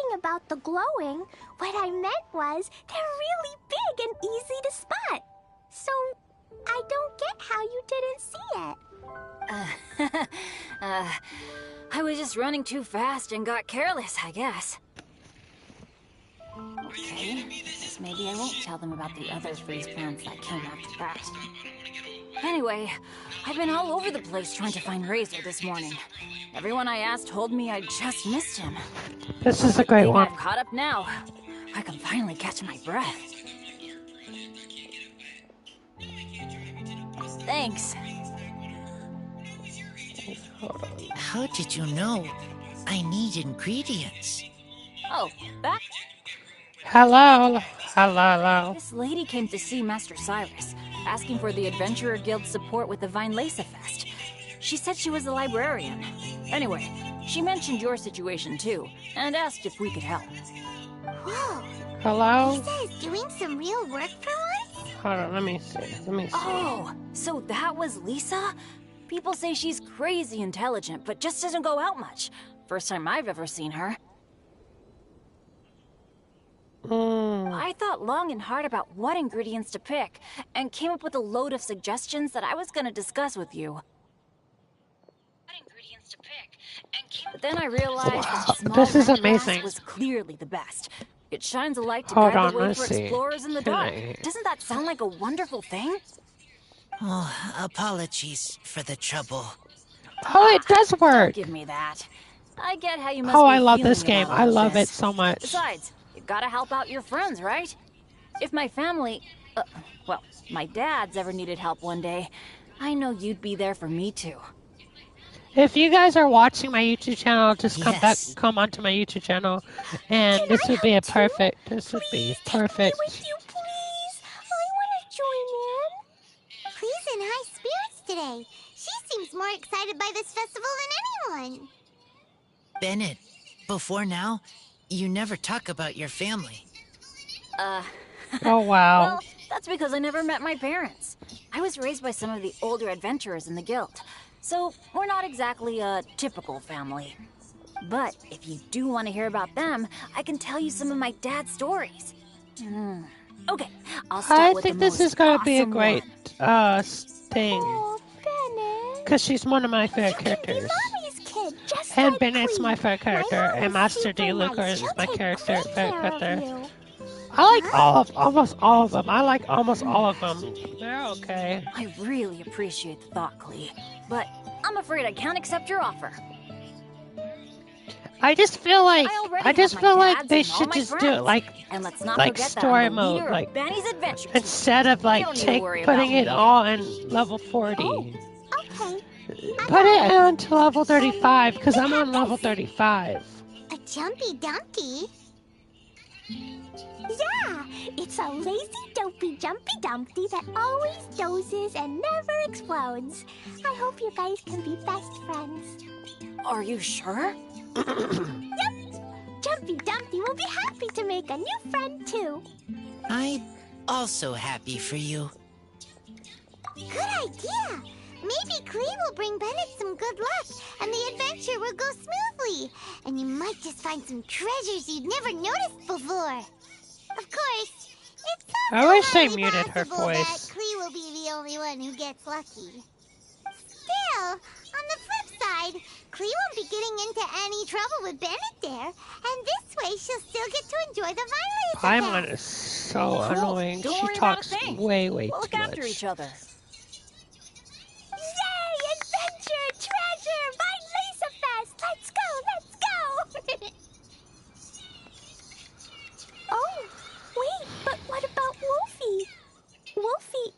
talking about the glowing. What I meant was they're really big and easy to spot. So, I don't get how you didn't see it. I was just running too fast and got careless, I guess. Okay, guess maybe I won't tell them about the other freeze plants that came after that. Anyway, I've been all over the place trying to find Razor this morning. Everyone I asked told me I just missed him. This is a great one. I've caught up now. I can finally catch my breath. Thanks. How did you know I need ingredients? Oh, that? Hello. Hello. This lady came to see Master Cyrus, asking for the Adventurer Guild's support with the Vine Lesa Fest. She said she was a librarian. Anyway, she mentioned your situation too, and asked if we could help. Whoa. Hello? Lisa is doing some real work for once? Hold on, let me see. Oh, so that was Lisa? People say she's crazy intelligent, but just doesn't go out much. First time I've ever seen her. I thought long and hard about what ingredients to pick, and came up with a load of suggestions that I was going to discuss with you. But then I realized that small this is red amazing. glass was clearly the best. It shines a light to Hold guide on, the way let's for see. explorers in the Can dark. I- Doesn't that sound like a wonderful thing? Oh, apologies for the trouble. Oh, it does Don't work. give me that. I get how you must Oh, be I love feeling this game. about I all love this. it so much. Besides, you gotta help out your friends, right? If my family, well, my dad's ever needed help one day, I know you'd be there for me too. If you guys are watching my YouTube channel, just Yes. come onto my YouTube channel, and this would be a perfect. This would be perfect. With you, please. I want to join in. Clee's in high spirits today. She seems more excited by this festival than anyone. Bennett, before now, you never talk about your family. Oh wow. Well, that's because I never met my parents. I was raised by some of the older adventurers in the guild, so we're not exactly a typical family. But if you do want to hear about them, I can tell you some of my dad's stories. Okay, I'll start I with think the this most is gonna be a awesome great one. thing, Oh, Bennett. cause she's one of my favorite You can be characters. Mommy's kid, just And like Bennett's Clee. my favorite character, My and mom Master D. super Lucas nice. is She'll my take character. great Favorite care of character. you. I like almost all of them. I like almost all of them. They're okay. I really appreciate the thought, Clee, but I'm afraid I can't accept your offer. I just feel like they and all should my just do it friends. like And let's not like forget that story I'm the mode, leader of like Benny's Adventure Team. instead of like don't need to worry putting about it me. all in level 40. Okay. Put it on to level 35 because I'm on level 35. A jumpy dumpy? Yeah, it's a lazy, dopey, jumpy dumpty that always dozes and never explodes. I hope you guys can be best friends. Are you sure? Yep, Jumpy Dumpty will be happy to make a new friend too. I'm also happy for you. Good idea. Maybe Clee will bring Bennett some good luck, and the adventure will go smoothly. And you might just find some treasures you'd never noticed before. Of course, it's I also wish they highly muted her possible that voice. Clee will be the only one who gets lucky. Still, on the flip side, Clee won't be getting into any trouble with Bennett there, and this way she'll still get to enjoy the violence. Paimon is so annoying. Don't She worry about a talks thing. way We'll too look after much. each other. Yay! Adventure! Treasure! Vine Lesa Fest! Let's go! Let's go! Oh, wait, but what about Wolfie? Wolfie,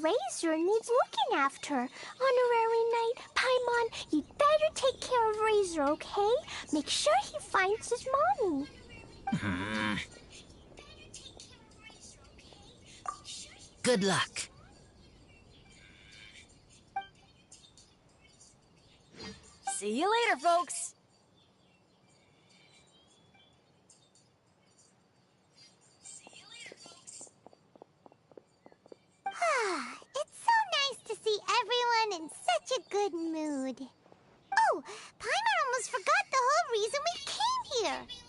Razor needs looking after. Honorary Knight, Paimon, you'd better take care of Razor, okay? Make sure he finds his mommy. Good luck. See you later, folks. It's so nice to see everyone in such a good mood. Oh, Paimon almost forgot the whole reason we came here.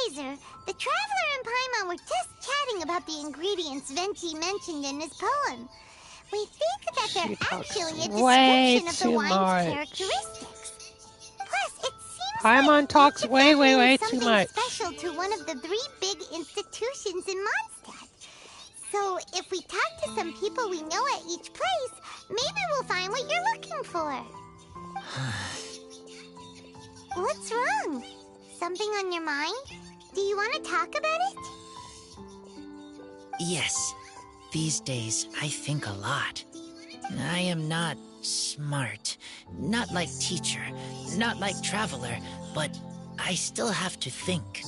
Razor, the Traveler and Paimon were just chatting about the ingredients Venti mentioned in his poem. We think that She they're talks actually a way description of the too wine's much. characteristics. Plus, it seems Paimon like talks each of way, them way, means way too something much. special to one of the 3 big institutions in Mondstadt. So, if we talk to some people we know at each place, maybe we'll find what you're looking for. What's wrong? Something on your mind? Do you want to talk about it? Yes. These days, I think a lot. I am not smart. Not like teacher. Not like traveler. But I still have to think.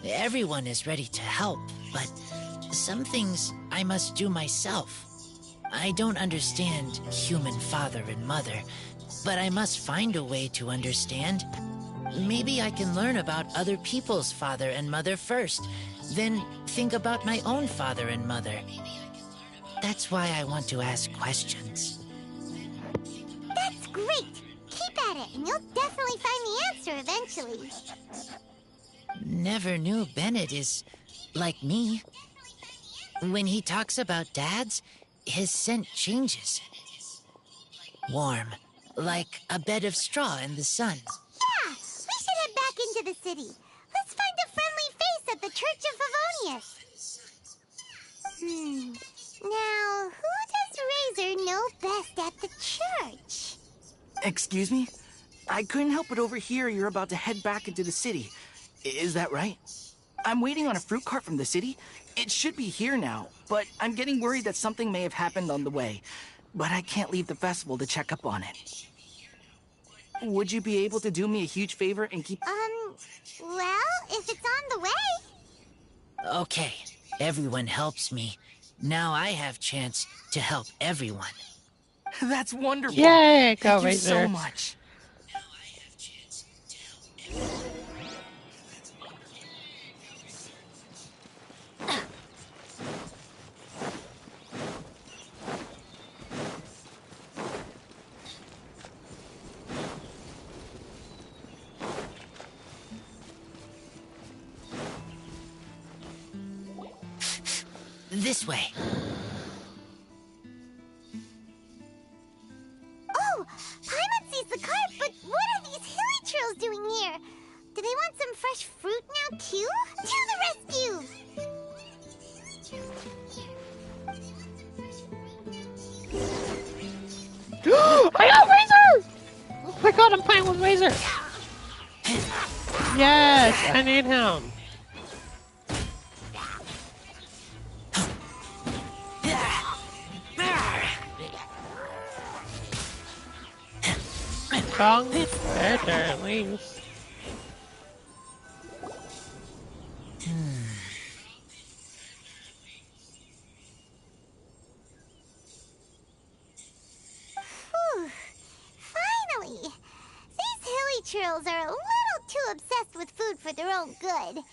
Everyone is ready to help, but some things I must do myself. I don't understand human father and mother, but I must find a way to understand. Maybe I can learn about other people's father and mother first, then think about my own father and mother. That's why I want to ask questions. That's great! Keep at it, and you'll definitely find the answer eventually. Never knew Bennett is like me. When he talks about dads, his scent changes. Warm, like a bed of straw in the sun. Yeah, we should head back into the city. Let's find a friendly face at the Church of Favonius. Now, who does Razor know best at the church? Excuse me? I couldn't help but overhear you're about to head back into the city. Is that right? I'm waiting on a fruit cart from the city. It should be here now, but I'm getting worried that something may have happened on the way. But I can't leave the festival to check up on it. Would you be able to do me a huge favor and keep... Well, if it's on the way. Okay, everyone helps me. Now I have chance to help everyone. That's wonderful. Yay, go Thank you so Razor. much. This way. Oh, Paimon sees the cart, but what are these hilly trails doing here? Do they want some fresh fruit now, too? To the rescue! I got Razor! Oh my god, I'm playing with Razor! Yes, I need him. Tongue better at least. Whew. Finally! These hilly trails are a little too obsessed with food for their own good.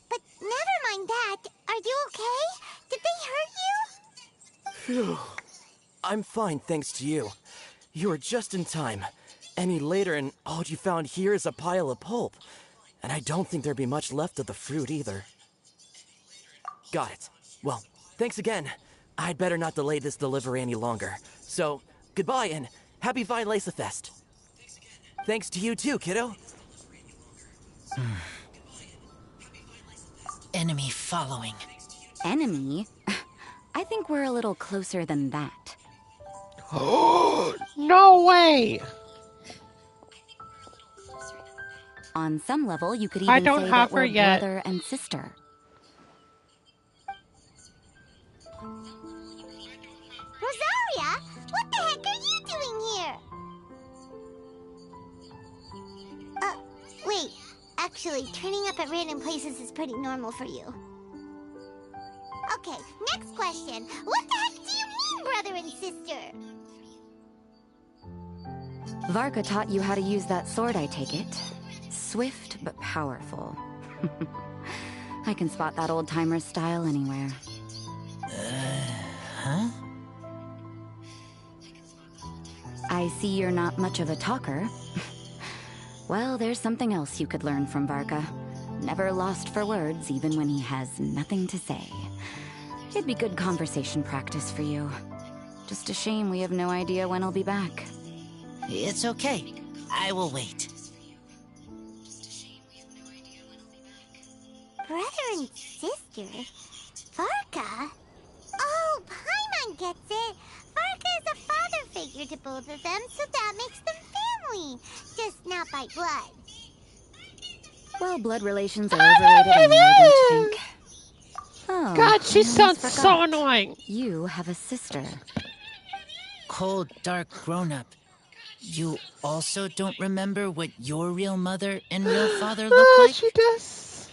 But never mind that. Are you okay? Did they hurt you? Phew. I'm fine, thanks to you. You were just in time. Any later and all you found here is a pile of pulp. And I don't think there'd be much left of the fruit either. Got it. Well, thanks again. I'd better not delay this delivery any longer. So, goodbye and happy Violesa Fest. Thanks to you too, kiddo. Enemy following. Enemy? I think we're a little closer than that. No way! On some level, you could I even don't say have that we're her yet. brother and sister. Rosaria, what the heck are you doing here? Wait. Actually, turning up at random places is pretty normal for you. Okay, next question. What the heck do you mean, brother and sister? Varka taught you how to use that sword, I take it. Swift but powerful. I can spot that old-timer's style anywhere. Huh? I see you're not much of a talker. Well, there's something else you could learn from Varka. Never lost for words, even when he has nothing to say. It'd be good conversation practice for you. Just a shame we have no idea when he'll be back. It's okay. I will wait. Brother and sister? Varka? Oh, Paimon gets it. Varka is a father figure to both of them, so that makes them family. Just not by blood. Well, blood relations are overrated anyway, don't you think? Oh, God, she I almost sounds forgot. so annoying. You have a sister. Cold, dark grown-up. You also don't remember what your real mother and real father look like? She does.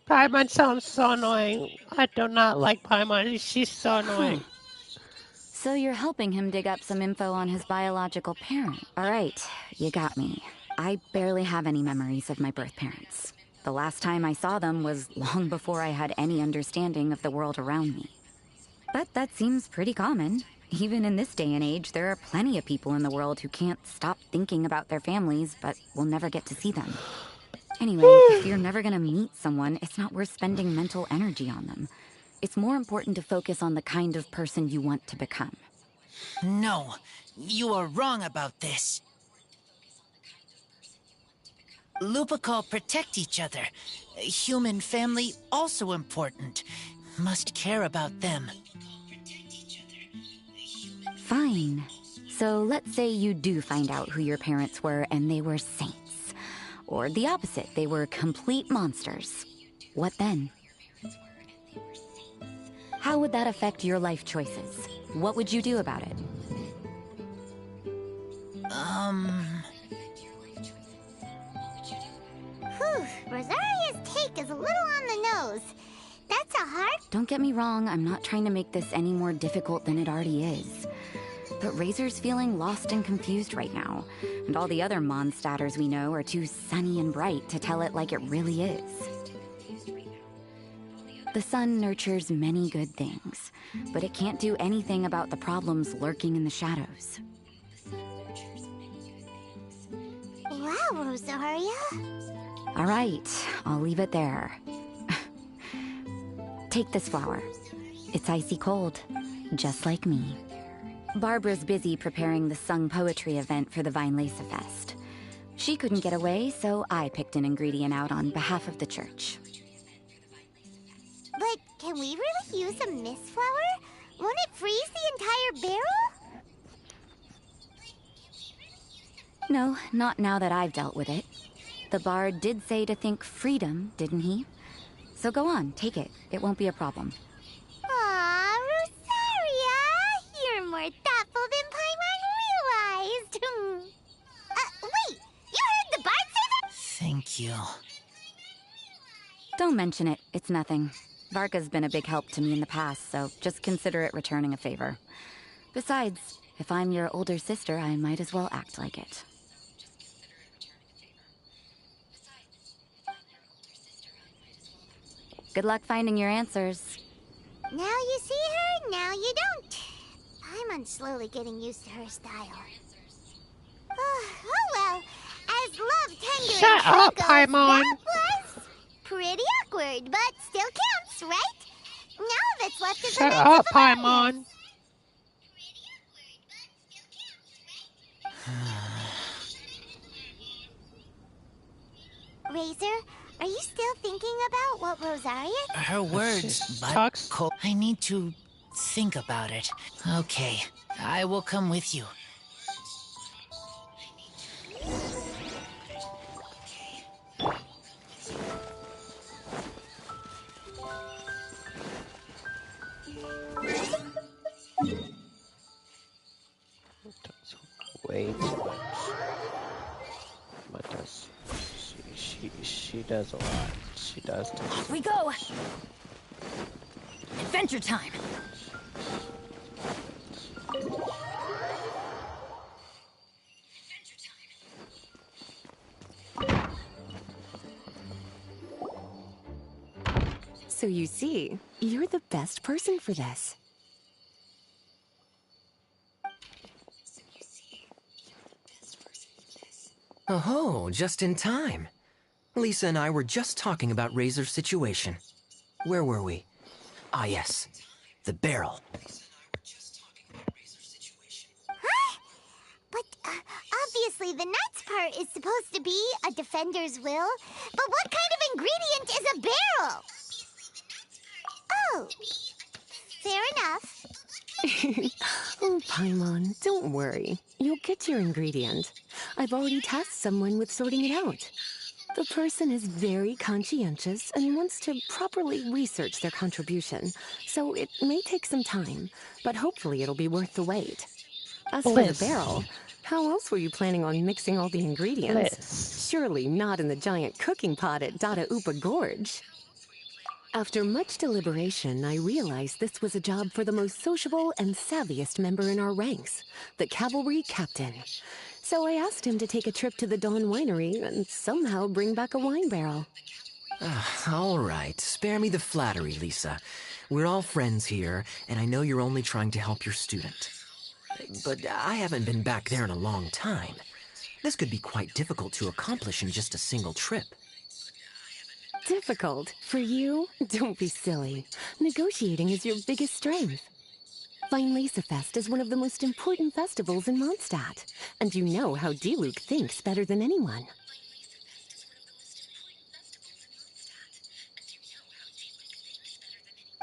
Paimon sounds so annoying. I do not like Paimon. She's so annoying. So you're helping him dig up some info on his biological parent. All right, you got me. I barely have any memories of my birth parents. The last time I saw them was long before I had any understanding of the world around me. But that seems pretty common. Even in this day and age, there are plenty of people in the world who can't stop thinking about their families, but will never get to see them. Anyway, if you're never gonna meet someone, it's not worth spending mental energy on them. It's more important to focus on the kind of person you want to become. No, you are wrong about this. Lupical protect each other. Human family also important. Must care about them. Fine. So let's say you do find out who your parents were and they were saints. Or the opposite, they were complete monsters. What then? How would that affect your life choices? What would you do about it? Whew, Rosaria's take is a little on the nose. That's a hard... Don't get me wrong, I'm not trying to make this any more difficult than it already is. But Razor's feeling lost and confused right now, and all the other Mondstadters we know are too sunny and bright to tell it like it really is. The sun nurtures many good things, but it can't do anything about the problems lurking in the shadows. Wow, Rosaria. All right, I'll leave it there. Take this flower. It's icy cold, just like me. Barbara's busy preparing the sung poetry event for the Vinelesa Fest. She couldn't get away, so I picked an ingredient out on behalf of the church. But can we really use a mist flower? Won't it freeze the entire barrel? No, not now that I've dealt with it. The bard did say to think freedom, didn't he? So go on, take it. It won't be a problem. Aw, Rosaria! You're more thoughtful than Paimon realized. Wait! You heard the bard say that? Thank you. Don't mention it. It's nothing. Varka's been a big help to me in the past, so just consider it returning a favor. Besides, if I'm your older sister, I might as well act like it. Good luck finding your answers. Now you see her, now you don't. Paimon's slowly getting used to her style. Oh well, as love, tender, Shut and up, goes, Paimon. that was pretty awkward, but still counts, right? Now that's left is Shut the up, Paimon. Razor, are you still thinking about what Rosaria... Her words, but Talks. I need to think about it. Okay, I will come with you. Way too much. But does she does a lot. She does. Off we go! Adventure time! So you see, you're the best person for this. Oh, just in time. Lisa and I were just talking about Razor's situation. Where were we? Ah, yes. The barrel. Huh? But obviously the nuts part is supposed to be a defender's will. But what kind of ingredient is a barrel? Oh, fair enough. Oh, Paimon, don't worry. You'll get your ingredient. I've already tasked someone with sorting it out. The person is very conscientious and wants to properly research their contribution, so it may take some time, but hopefully it'll be worth the wait. As for the Bliss. barrel, how else were you planning on mixing all the ingredients? Bliss. Surely not in the giant cooking pot at Dada Upa Gorge. After much deliberation, I realized this was a job for the most sociable and savviest member in our ranks, the cavalry captain. So I asked him to take a trip to the Dawn Winery and somehow bring back a wine barrel. All right, spare me the flattery, Lisa. We're all friends here, and I know you're only trying to help your student. But I haven't been back there in a long time. This could be quite difficult to accomplish in just a single trip. Difficult? For you? Don't be silly. Negotiating is your biggest strength. Fest is one of the most important festivals in Mondstadt, and you know how Diluc thinks better than anyone.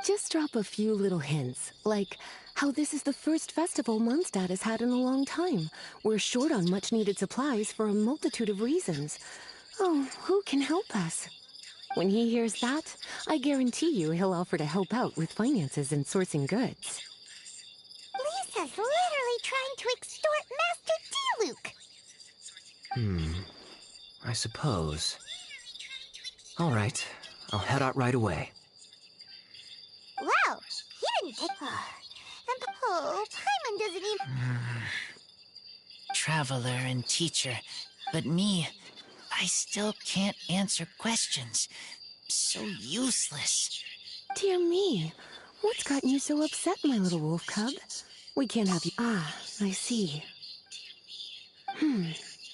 Just drop a few little hints, like how this is the first festival Mondstadt has had in a long time. We're short on much-needed supplies for a multitude of reasons. Oh, who can help us? When he hears that, I guarantee you he'll offer to help out with finances and sourcing goods. Lisa's literally trying to extort Master Diluc. I suppose. All right, I'll head out right away. Wow, he didn't take... Paimon doesn't even... Traveler and teacher, but me, I still can't answer questions. So useless. Dear me, what's gotten you so upset, my little wolf cub? We can't have you... Ah, I see.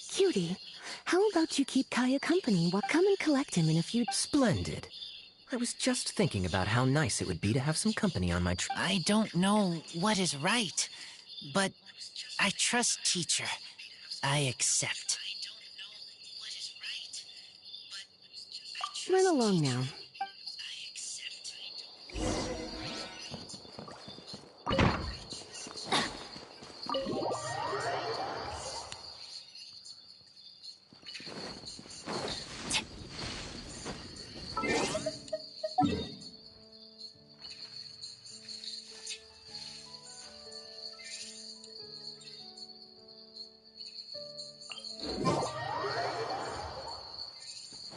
Cutie, how about you keep Kaya company while... Come and collect him in a few... Splendid. I was just thinking about how nice it would be to have some company on my trip. I don't know what is right, but I trust teacher. I accept. Run along now.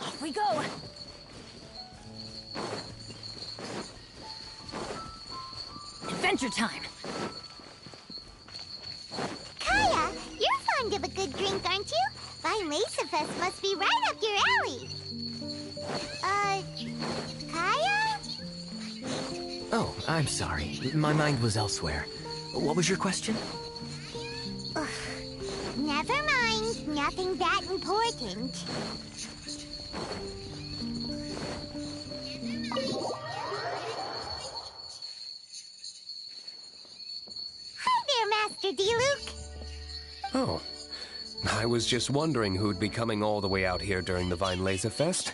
Off we go! Adventure time! Kaya, you're fond of a good drink, aren't you? Fest must be right up your alley. Kaya? Oh, I'm sorry. My mind was elsewhere. What was your question? Never mind. Nothing that important. Hi there, Master Diluc. Oh, I was just wondering who'd be coming all the way out here during the Fest.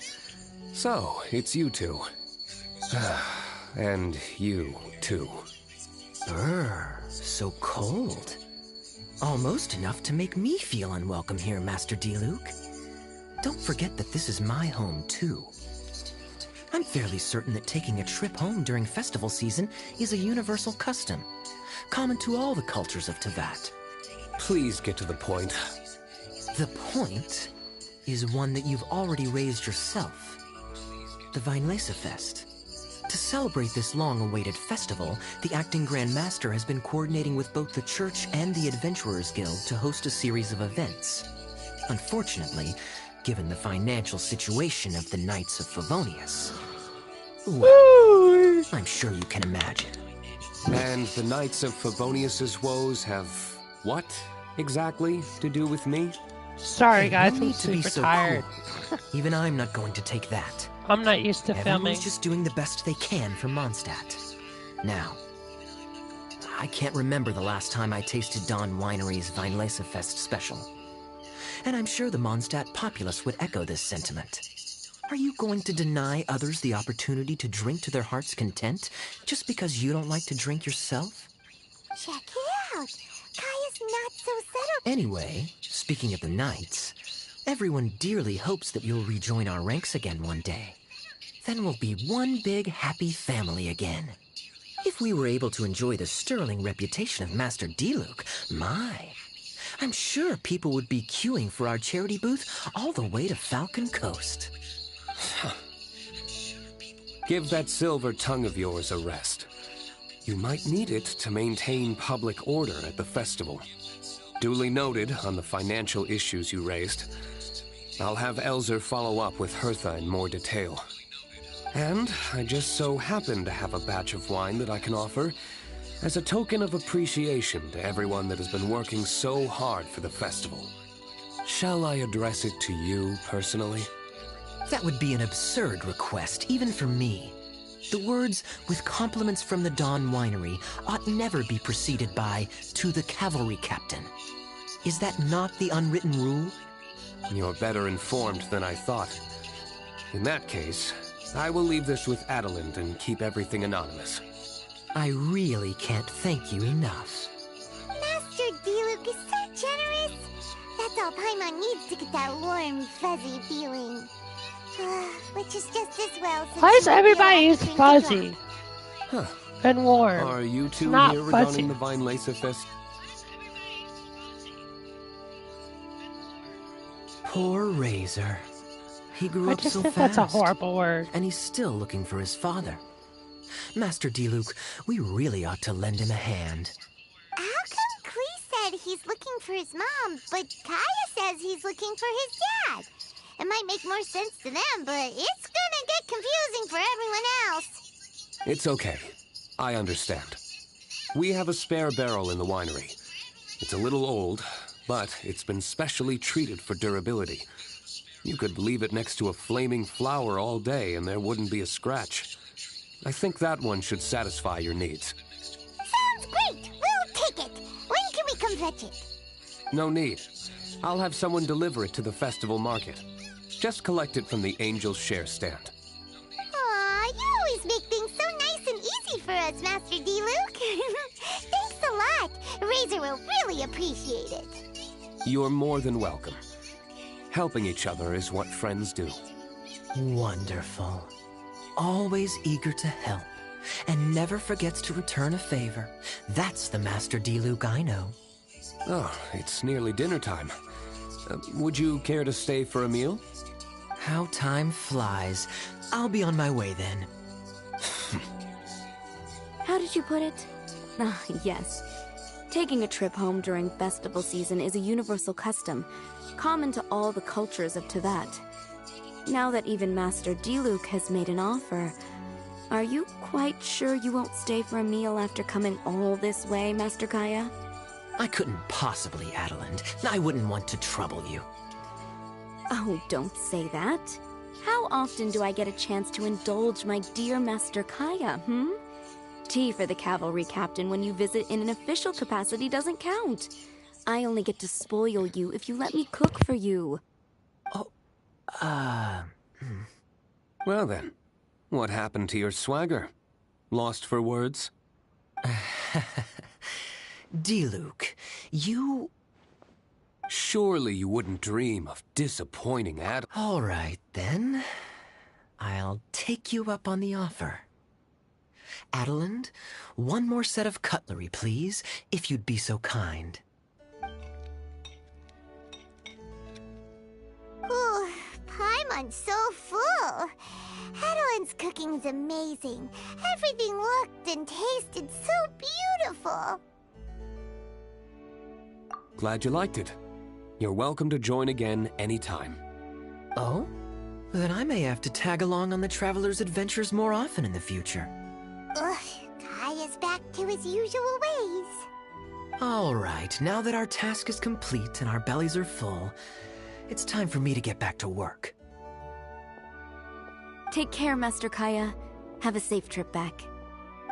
So, it's you two. And you, too. Brr, so cold. Almost enough to make me feel unwelcome here, Master Diluc. Don't forget that this is my home, too. I'm fairly certain that taking a trip home during festival season is a universal custom, common to all the cultures of Teyvat. Please get to the point. The point is one that you've already raised yourself. The Fest. To celebrate this long-awaited festival, the Acting Grand Master has been coordinating with both the Church and the Adventurers Guild to host a series of events. Unfortunately, given the financial situation of the Knights of Favonius, well, I'm sure you can imagine. And the Knights of Favonius's woes have what, exactly, to do with me? Sorry, Hey, guys, no I'm need to be super so tired. cool. Even I'm not going to take that. I'm not used to filming. Everyone's just doing the best they can for Mondstadt. Now, I can't remember the last time I tasted Dawn Winery's Weinlesefest special. And I'm sure the Mondstadt populace would echo this sentiment. Are you going to deny others the opportunity to drink to their heart's content just because you don't like to drink yourself? Check it out. Kaya's not so settled. Anyway, speaking of the Knights, everyone dearly hopes that you'll rejoin our ranks again one day. Then we'll be one big happy family again. If we were able to enjoy the sterling reputation of Master Diluc, my, I'm sure people would be queuing for our charity booth all the way to Falcon Coast. Give that silver tongue of yours a rest. You might need it to maintain public order at the festival. Duly noted on the financial issues you raised. I'll have Elzer follow up with Hertha in more detail. And I just so happen to have a batch of wine that I can offer as a token of appreciation to everyone that has been working so hard for the festival. Shall I address it to you personally? That would be an absurd request, even for me. The words, with compliments from the Dawn Winery, ought never be preceded by, to the cavalry captain. Is that not the unwritten rule? You're better informed than I thought. In that case, I will leave this with Adelind and keep everything anonymous. I really can't thank you enough. Master Diluc is so generous. That's all Paimon needs to get that warm, fuzzy feeling. Which is just as well since Why is you won't be allowed everybody to is drink fuzzy Huh. and warm? Are you two not here fuzzy. regarding the Weinlesefest? Poor Razor. He grew I up just so think fast. that's a horrible word. And he's still looking for his father. Master Diluc, we really ought to lend him a hand. How come Klee said he's looking for his mom, but Kaya says he's looking for his dad? It might make more sense to them, but it's gonna get confusing for everyone else. It's okay. I understand. We have a spare barrel in the winery. It's a little old, but it's been specially treated for durability. You could leave it next to a flaming flower all day and there wouldn't be a scratch. I think that one should satisfy your needs. Sounds great! We'll take it! When can we come fetch it? No need. I'll have someone deliver it to the festival market. Just collect it from the Angel's Share stand. Aw, you always make things so nice and easy for us, Master Diluc. Thanks a lot. Razor will really appreciate it. You're more than welcome. Helping each other is what friends do. Wonderful. Always eager to help, and never forgets to return a favor. That's the Master Diluc I know. Oh, it's nearly dinner time. Would you care to stay for a meal? How time flies. I'll be on my way then. How did you put it? Ah, yes. Taking a trip home during festival season is a universal custom, common to all the cultures of Teyvat. Now that even Master Diluc has made an offer, are you quite sure you won't stay for a meal after coming all this way, Master Kaya? I couldn't possibly, Adelind. I wouldn't want to trouble you. Oh, don't say that. How often do I get a chance to indulge my dear Master Kaya, Tea for the cavalry captain when you visit in an official capacity doesn't count. I only get to spoil you if you let me cook for you. Well then, what happened to your swagger? Lost for words? Diluc, you... Surely you wouldn't dream of disappointing Ad. All right, then. I'll take you up on the offer. Adelind, one more set of cutlery, please, if you'd be so kind. Ooh, Paimon's so full. Adelind's cooking's amazing. Everything looked and tasted so beautiful. Glad you liked it. You're welcome to join again anytime. Oh? Then I may have to tag along on the Traveler's Adventures more often in the future. Ugh, Kaya's back to his usual ways. All right, now that our task is complete and our bellies are full, It's time for me to get back to work. Take care, Master Kaya. Have a safe trip back.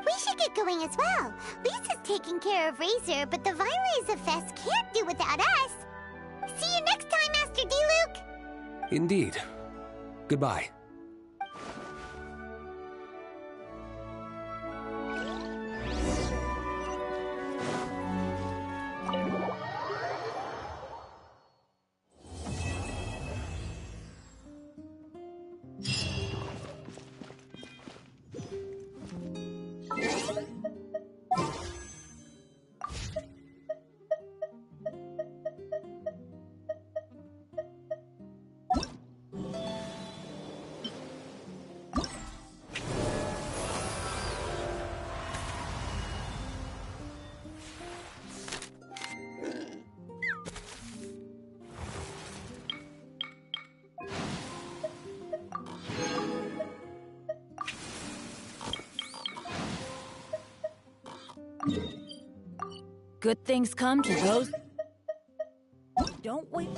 We should get going as well. Lisa's taking care of Razor, but the Violeza Fest can't do without us. See you next time, Master D-Luke! Indeed. Goodbye. Good things come to those who don't wait.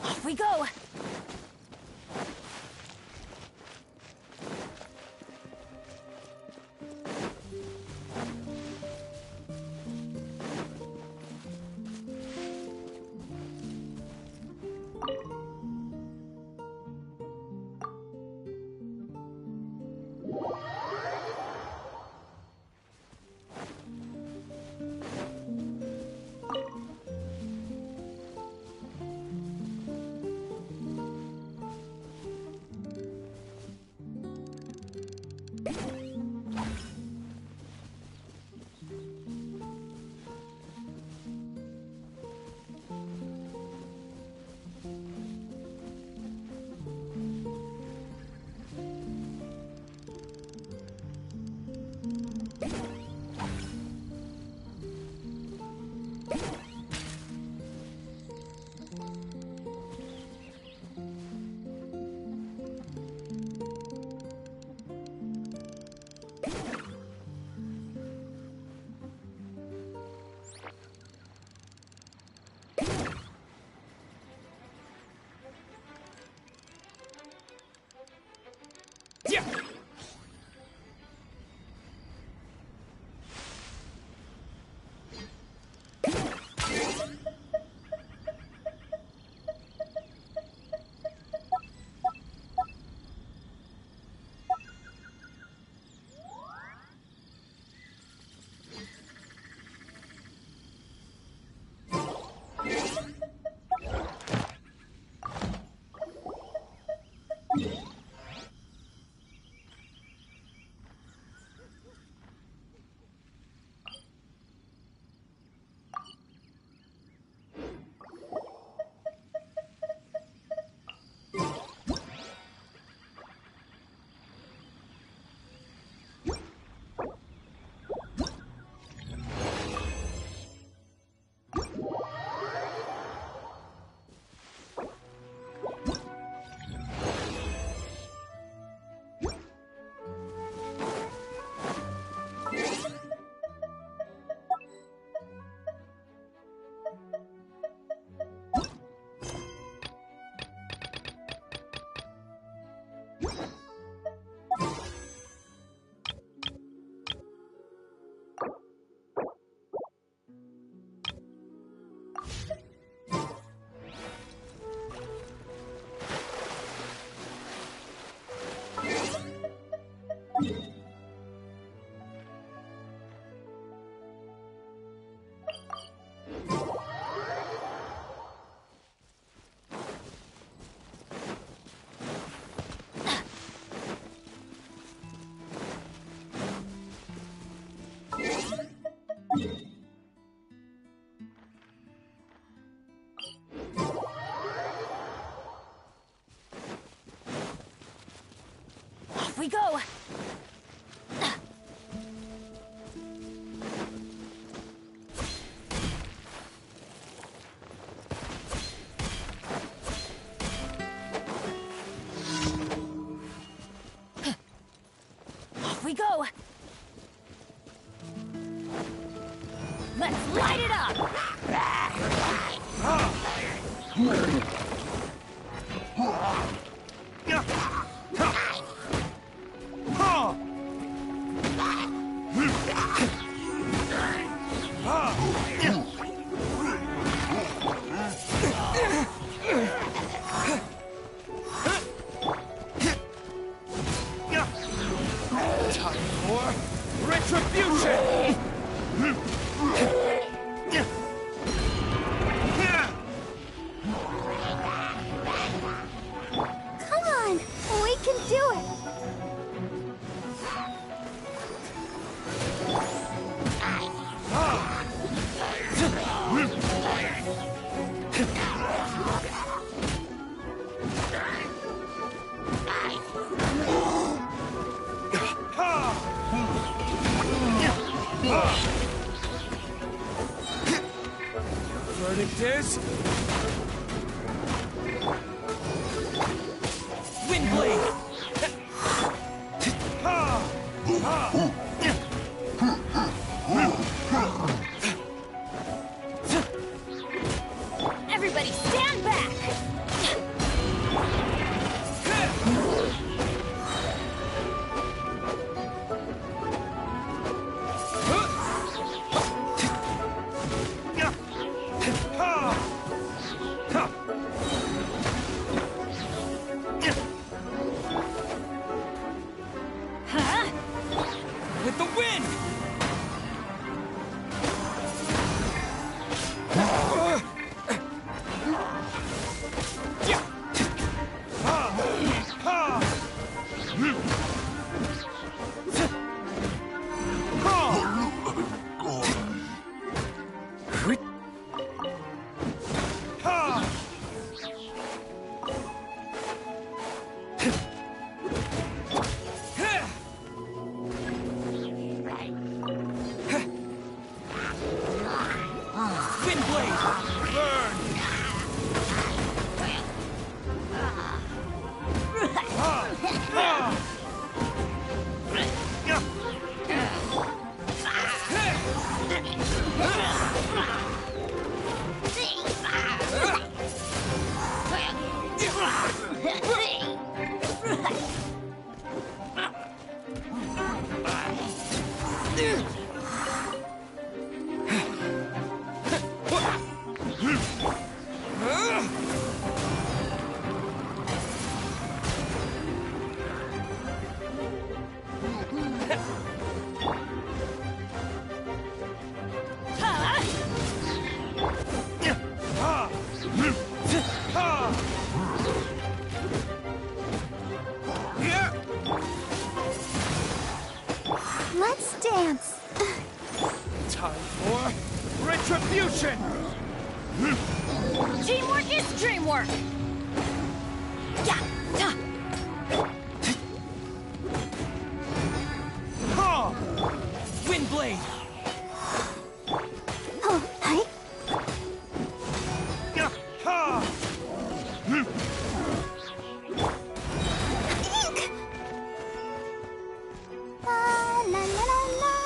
Off we go! we go! Off we go! Let's light it up! Time for retribution! Come on, we can do it. Verdict is... Windblade! Everybody stand back! With the wind! Windblade! Burn! Let's dance. Time for retribution! Teamwork is dreamwork! Yeah! Windblade! Oh, hi. La la la la la.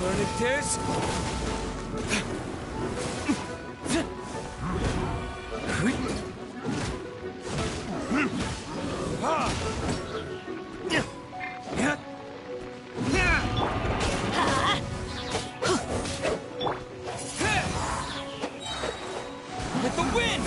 Verdict is... With the wind!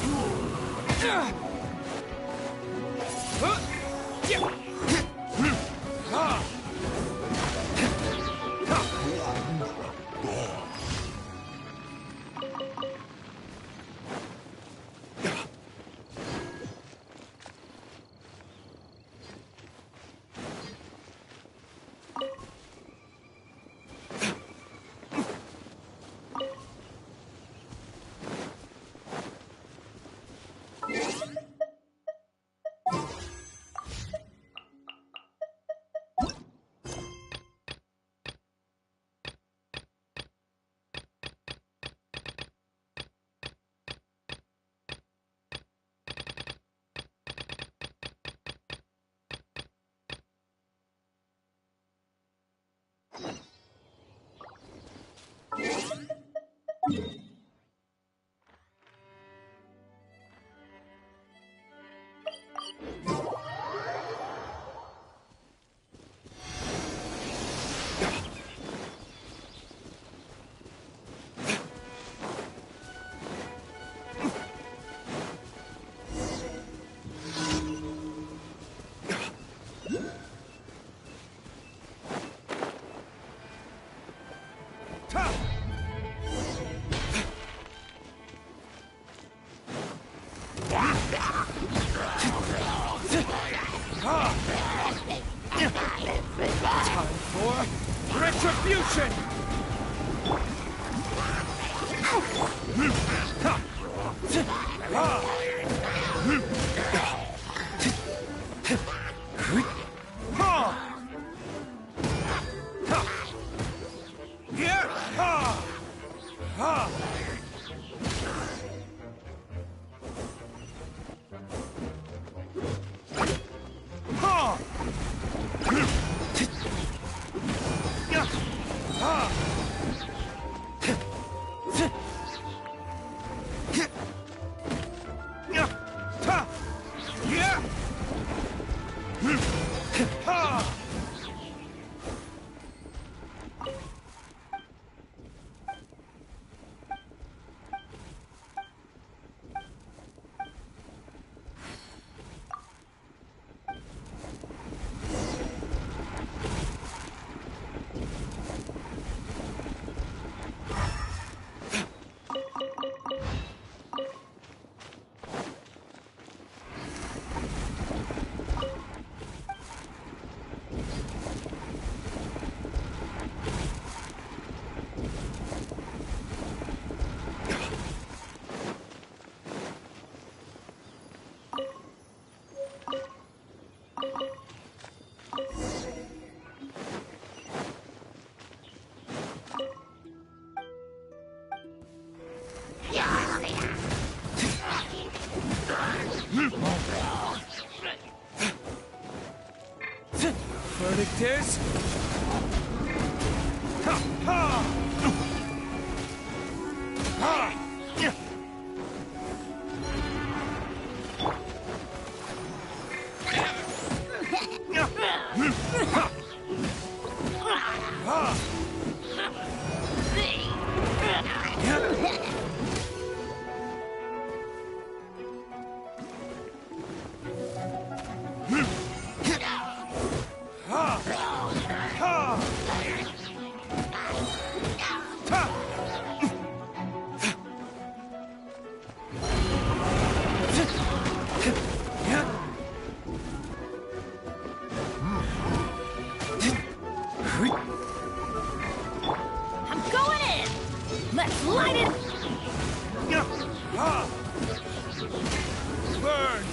Time for retribution! Verdict is... Ha! Ha! Ha! I'm going in! Let's light it! Burn!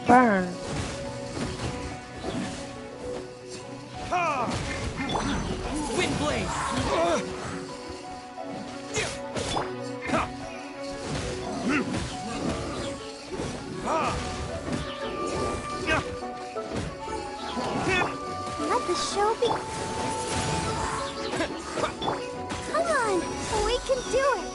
Burn. Wind blade! Let the show be... Come on, we can do it!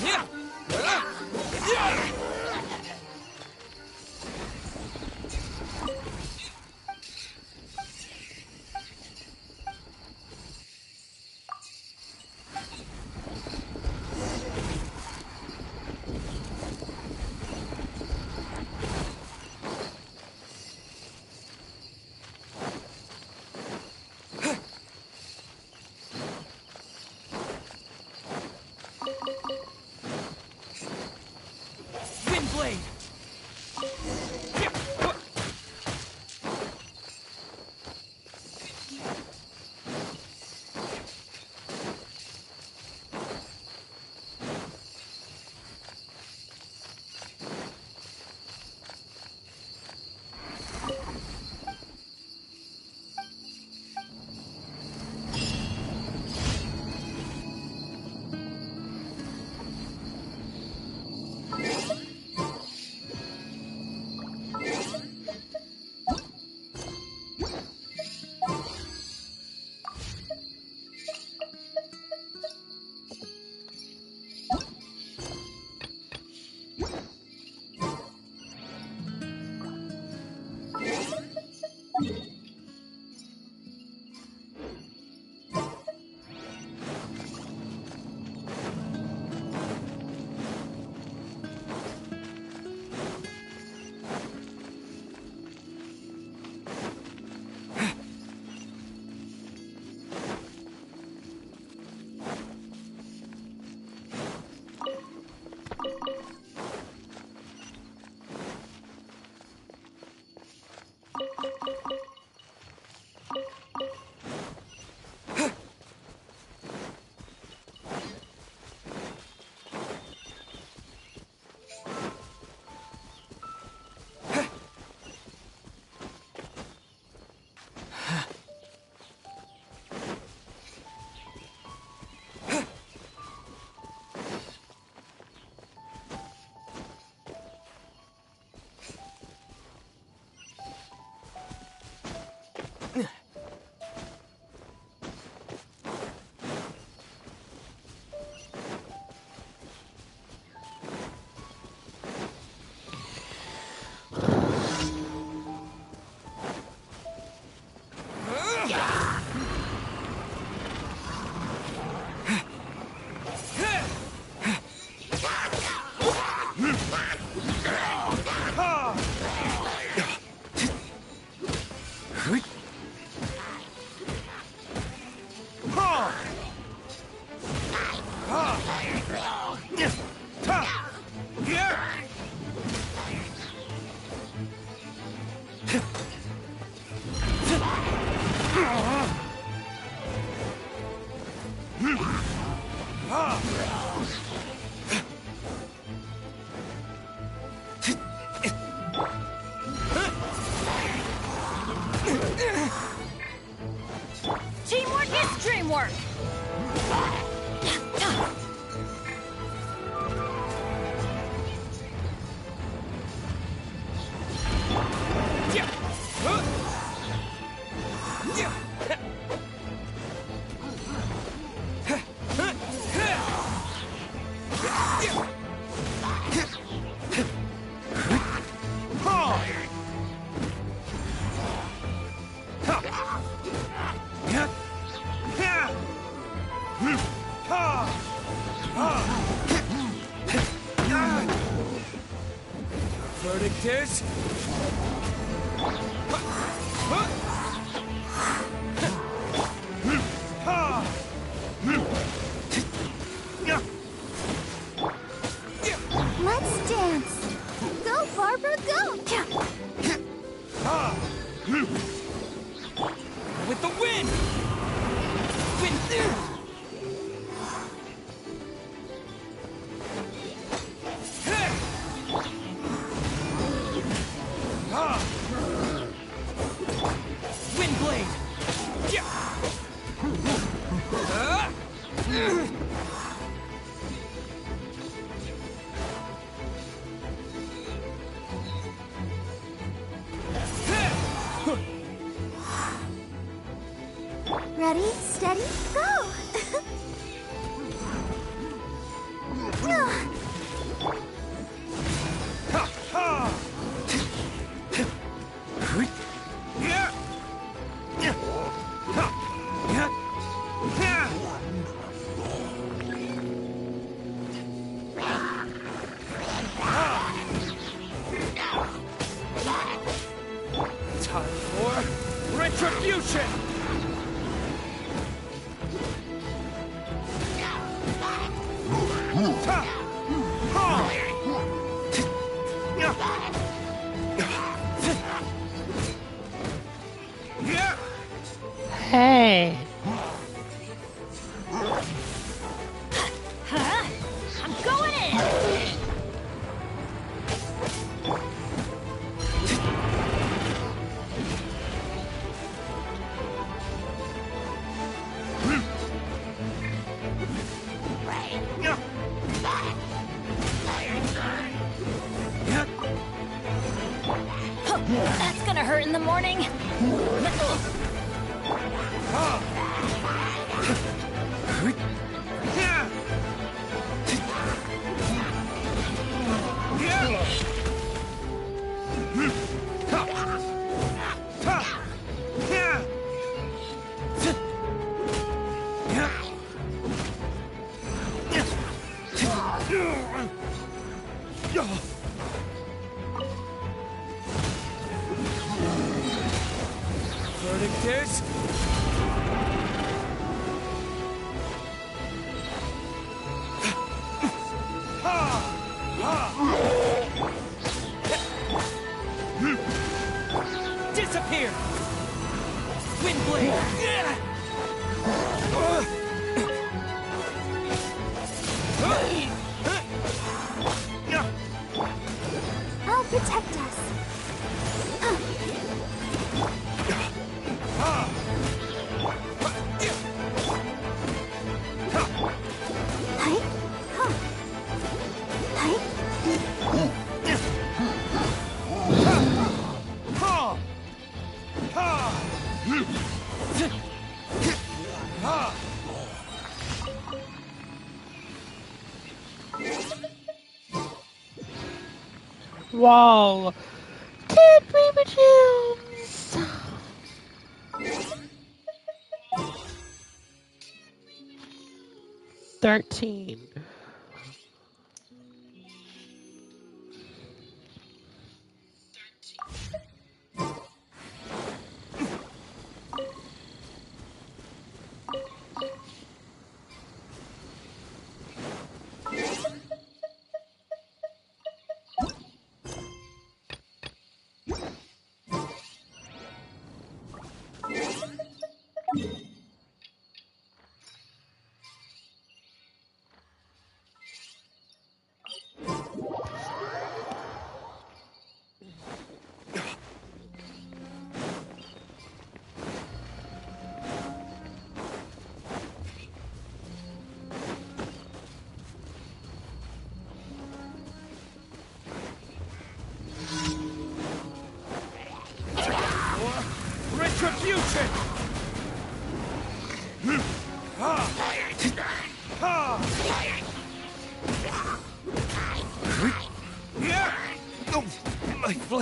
Yeah! Teamwork is dreamwork! Verdict is... Let's dance. Go, Barbara, go. With the wind! Wind! Wind blade! Ready, steady, go. Time for retribution! Hey. I'm going in! That's gonna hurt in the morning. Verdict is... Disappear! Wind blade! I'll protect us. Hey, huh. Hey. Whoa. 10 Prima Gems. 13.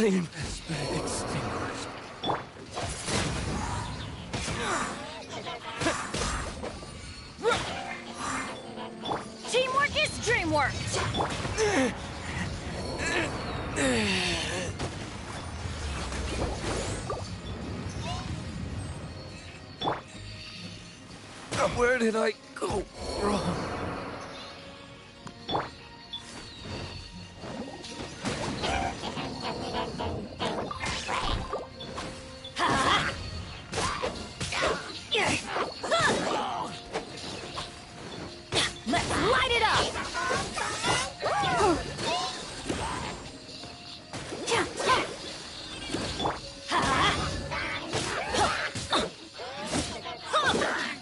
flame has been extinguished. Teamwork is dreamwork! Where did I go wrong? Let's light it up!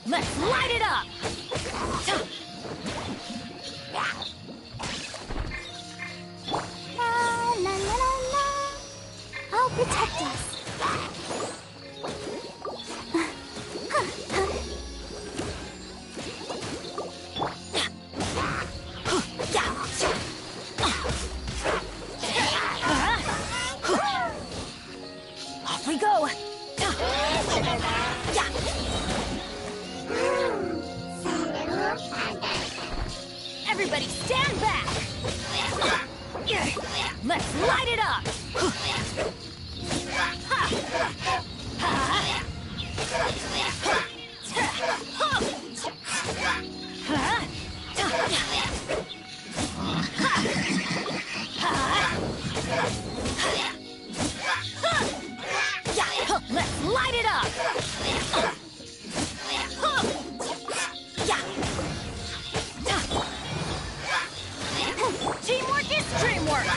Let's light it up! La la la la la. I'll protect us. Off we go! Everybody stand back! Let's light it up! Let's light it up! Teamwork is dreamwork!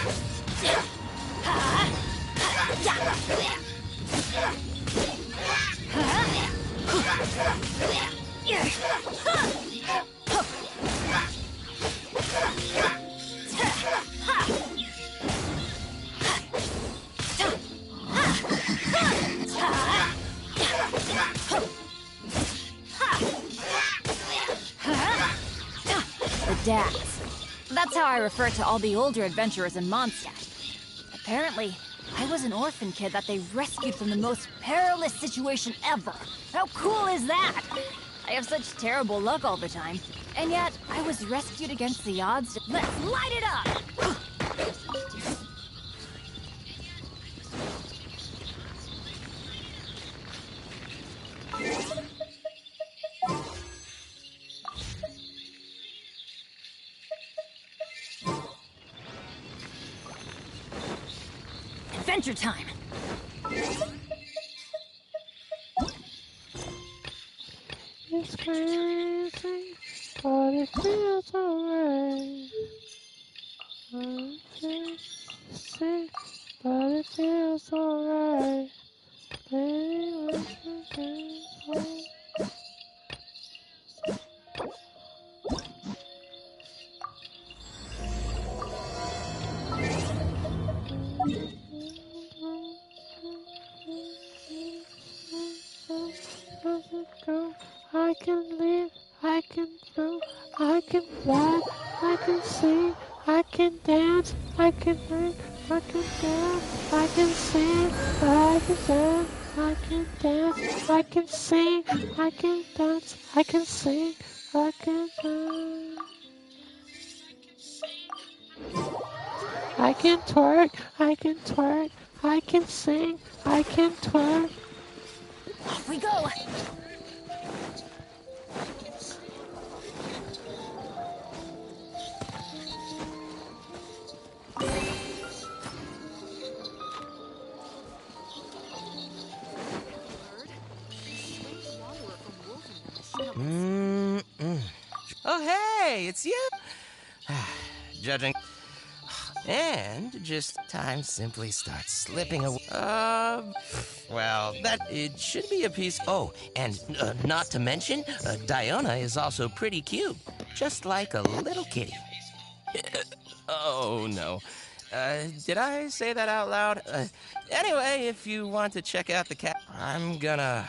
The dads. That's how I refer to all the older adventurers in Mondstadt. Apparently, I was an orphan kid that they rescued from the most perilous situation ever. How cool is that? I have such terrible luck all the time. And yet, I was rescued against the odds. Let's light it up! Adventure time! It's crazy, but it feels alright. I'm sick, but it feels alright. Baby, go. I can live, I can go, I can fly, I can sing, I can dance, I can drink, I can dance, I can sing, I can dance, I can dance, I can sing, I can dance, I can sing, I can dance. I can twerk, I can twerk, I can sing, I can twerk. Off we go! Oh, hey, it's you. Judging. And just time simply starts slipping away. Well, that it should be a piece. Oh, and not to mention, Diona is also pretty cute, just like a little kitty. Oh no, did I say that out loud? Anyway, if you want to check out the cat, I'm gonna.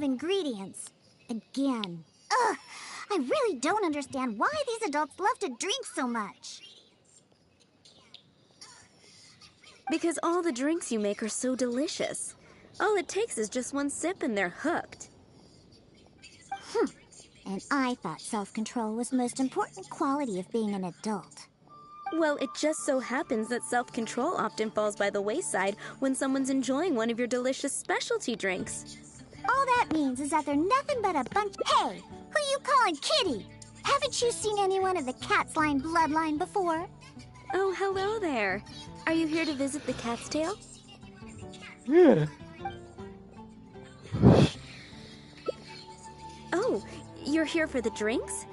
of ingredients. Again. Ugh, I really don't understand why these adults love to drink so much. Because all the drinks you make are so delicious. All it takes is just one sip and they're hooked. And I thought self-control was the most important quality of being an adult. Well, it just so happens that self-control often falls by the wayside when someone's enjoying one of your delicious specialty drinks. All that means is that they're nothing but a bunch. Hey, who you calling Kitty? Haven't you seen anyone of the cat's line bloodline before? Oh, hello there. Are you here to visit the cat's tail? Yeah. Oh, you're here for the drinks?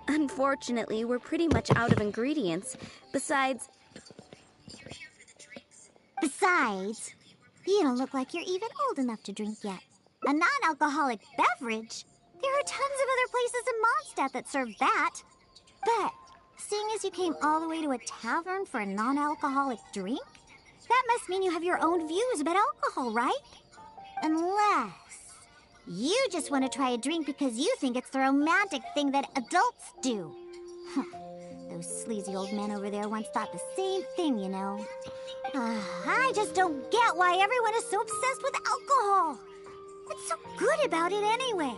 Unfortunately, we're pretty much out of ingredients. Besides, you don't look like you're even old enough to drink yet. A non-alcoholic beverage? There are tons of other places in Mondstadt that serve that. But, seeing as you came all the way to a tavern for a non-alcoholic drink, that must mean you have your own views about alcohol, right? Unless you just want to try a drink because you think it's the romantic thing that adults do. Those sleazy old men over there once thought the same thing, you know. I just don't get why everyone is so obsessed with alcohol. What's so good about it anyway?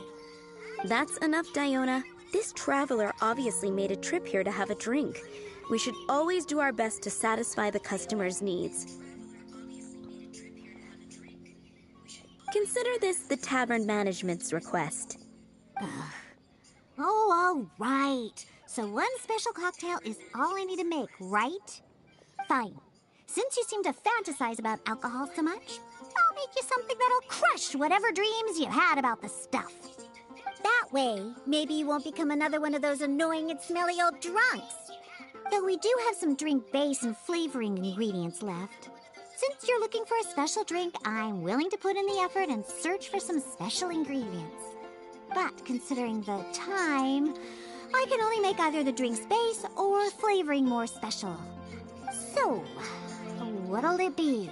that's enough, Diona. This traveler obviously made a trip here to have a drink. We should always do our best to satisfy the customer's needs. Consider this the tavern management's request. Oh, all right. So one special cocktail is all I need to make, right? Fine. Since you seem to fantasize about alcohol so much, I'll make you something that'll crush whatever dreams you had about the stuff. That way, maybe you won't become another one of those annoying and smelly old drunks. Though we do have some drink base and flavoring ingredients left. Since you're looking for a special drink, I'm willing to put in the effort and search for some special ingredients. But considering the time, I can only make either the drink's base or flavoring more special. So, what'll it be?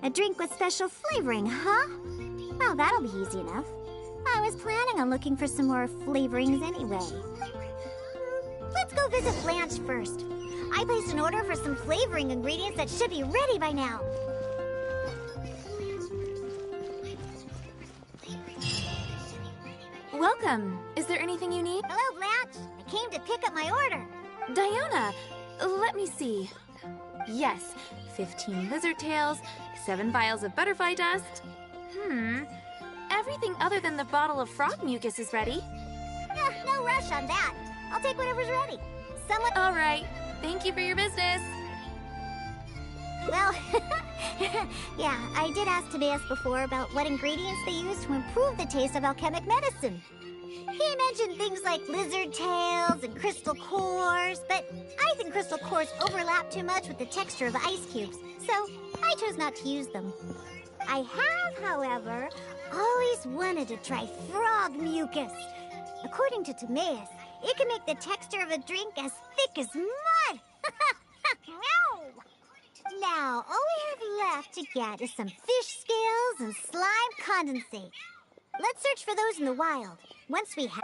A drink with special flavoring, huh? Well, that'll be easy enough. I was planning on looking for some more flavorings anyway. Let's go visit Blanche first. I placed an order for some flavoring ingredients that should be ready by now. Welcome. Is there anything you need? Hello, Blanche. I came to pick up my order. Diona, let me see. Yes, 15 lizard tails, 7 vials of butterfly dust. Everything other than the bottle of frog mucus is ready. No rush on that. I'll take whatever's ready. Someone... All right. Thank you for your business. Well, yeah, I did ask Timaeus before about what ingredients they use to improve the taste of alchemic medicine. He mentioned things like lizard tails and crystal cores, but I think crystal cores overlap too much with the texture of ice cubes, so I chose not to use them. I have, however, always wanted to try frog mucus. According to Timaeus, it can make the texture of a drink as thick as mud. No! Now, all we have left to get is some fish scales and slime condensate. Let's search for those in the wild. Once we have...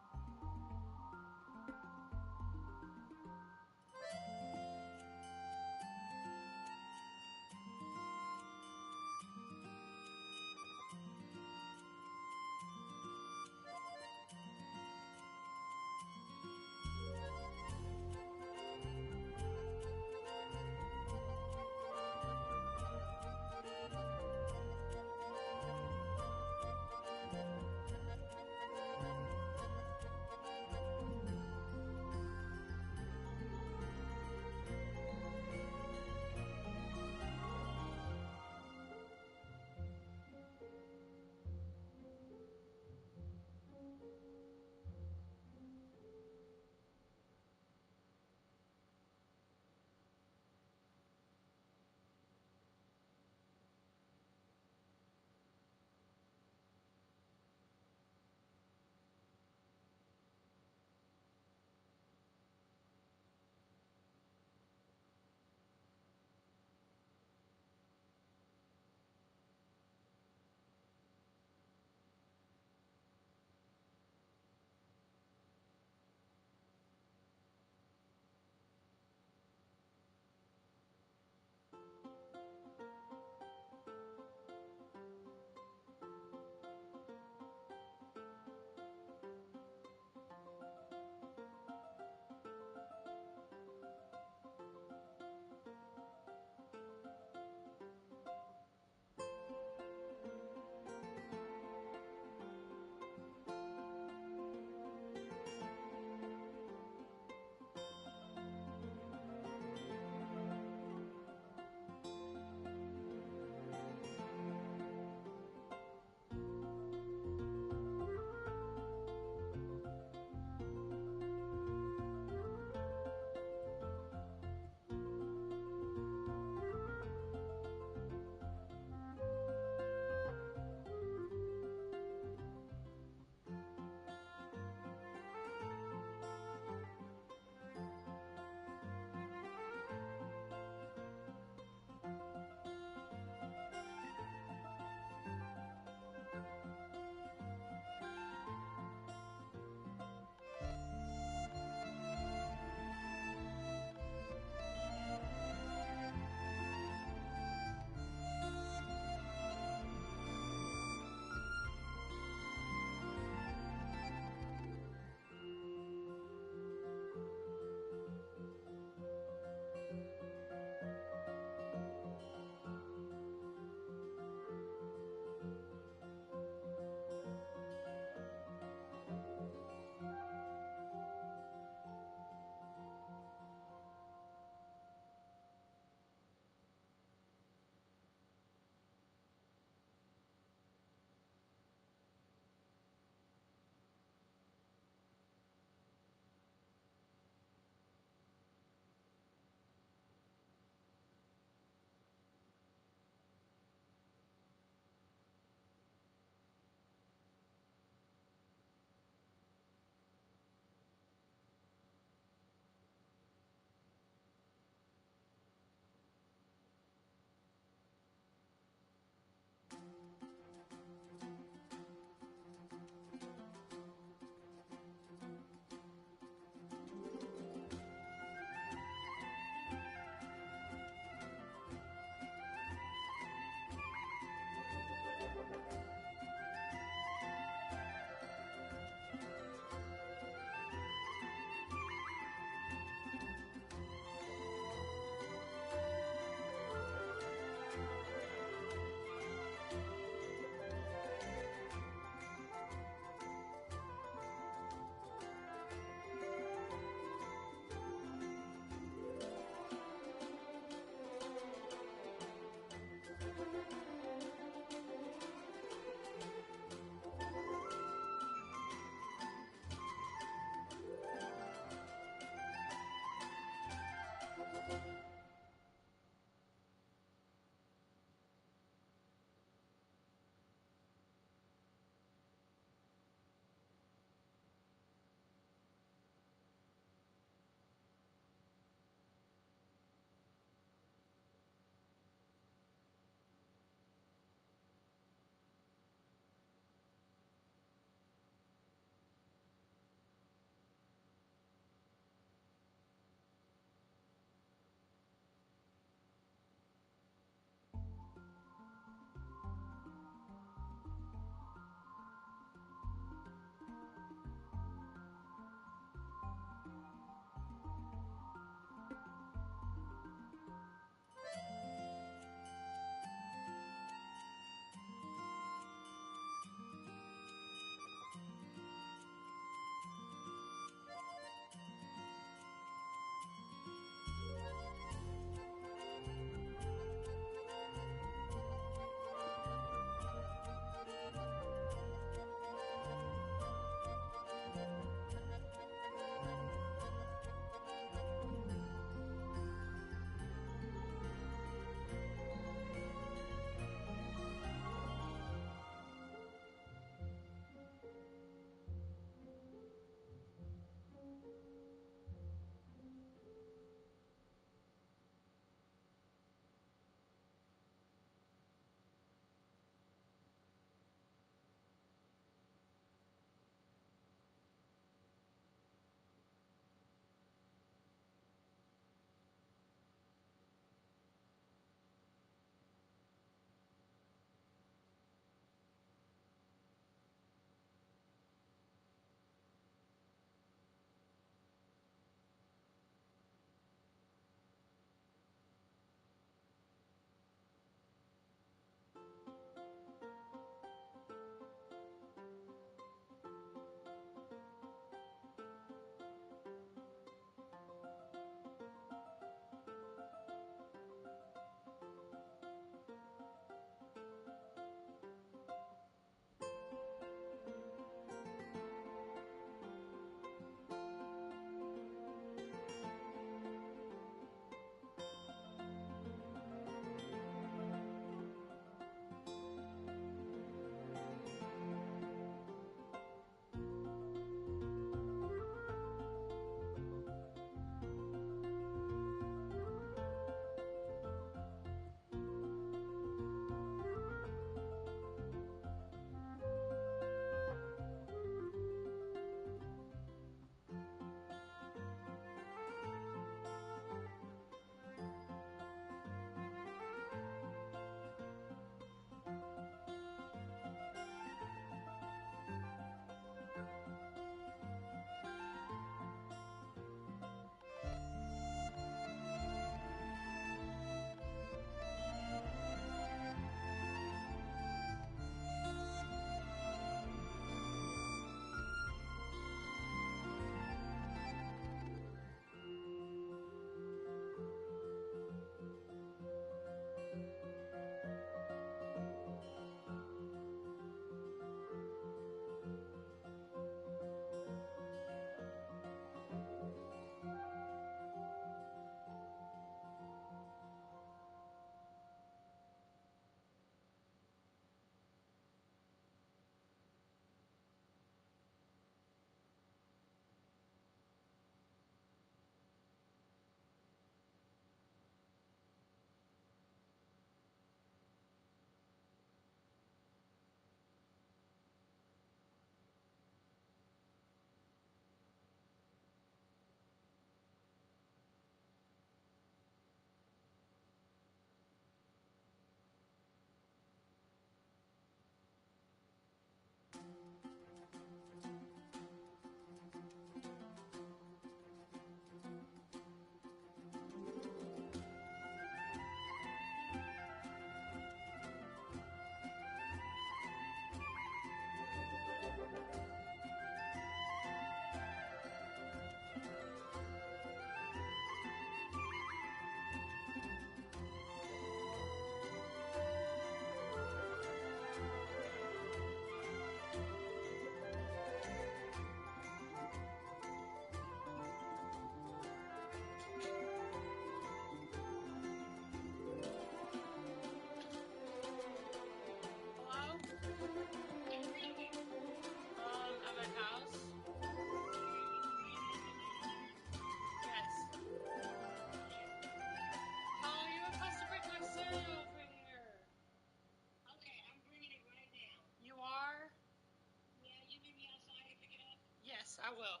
Yes, I will.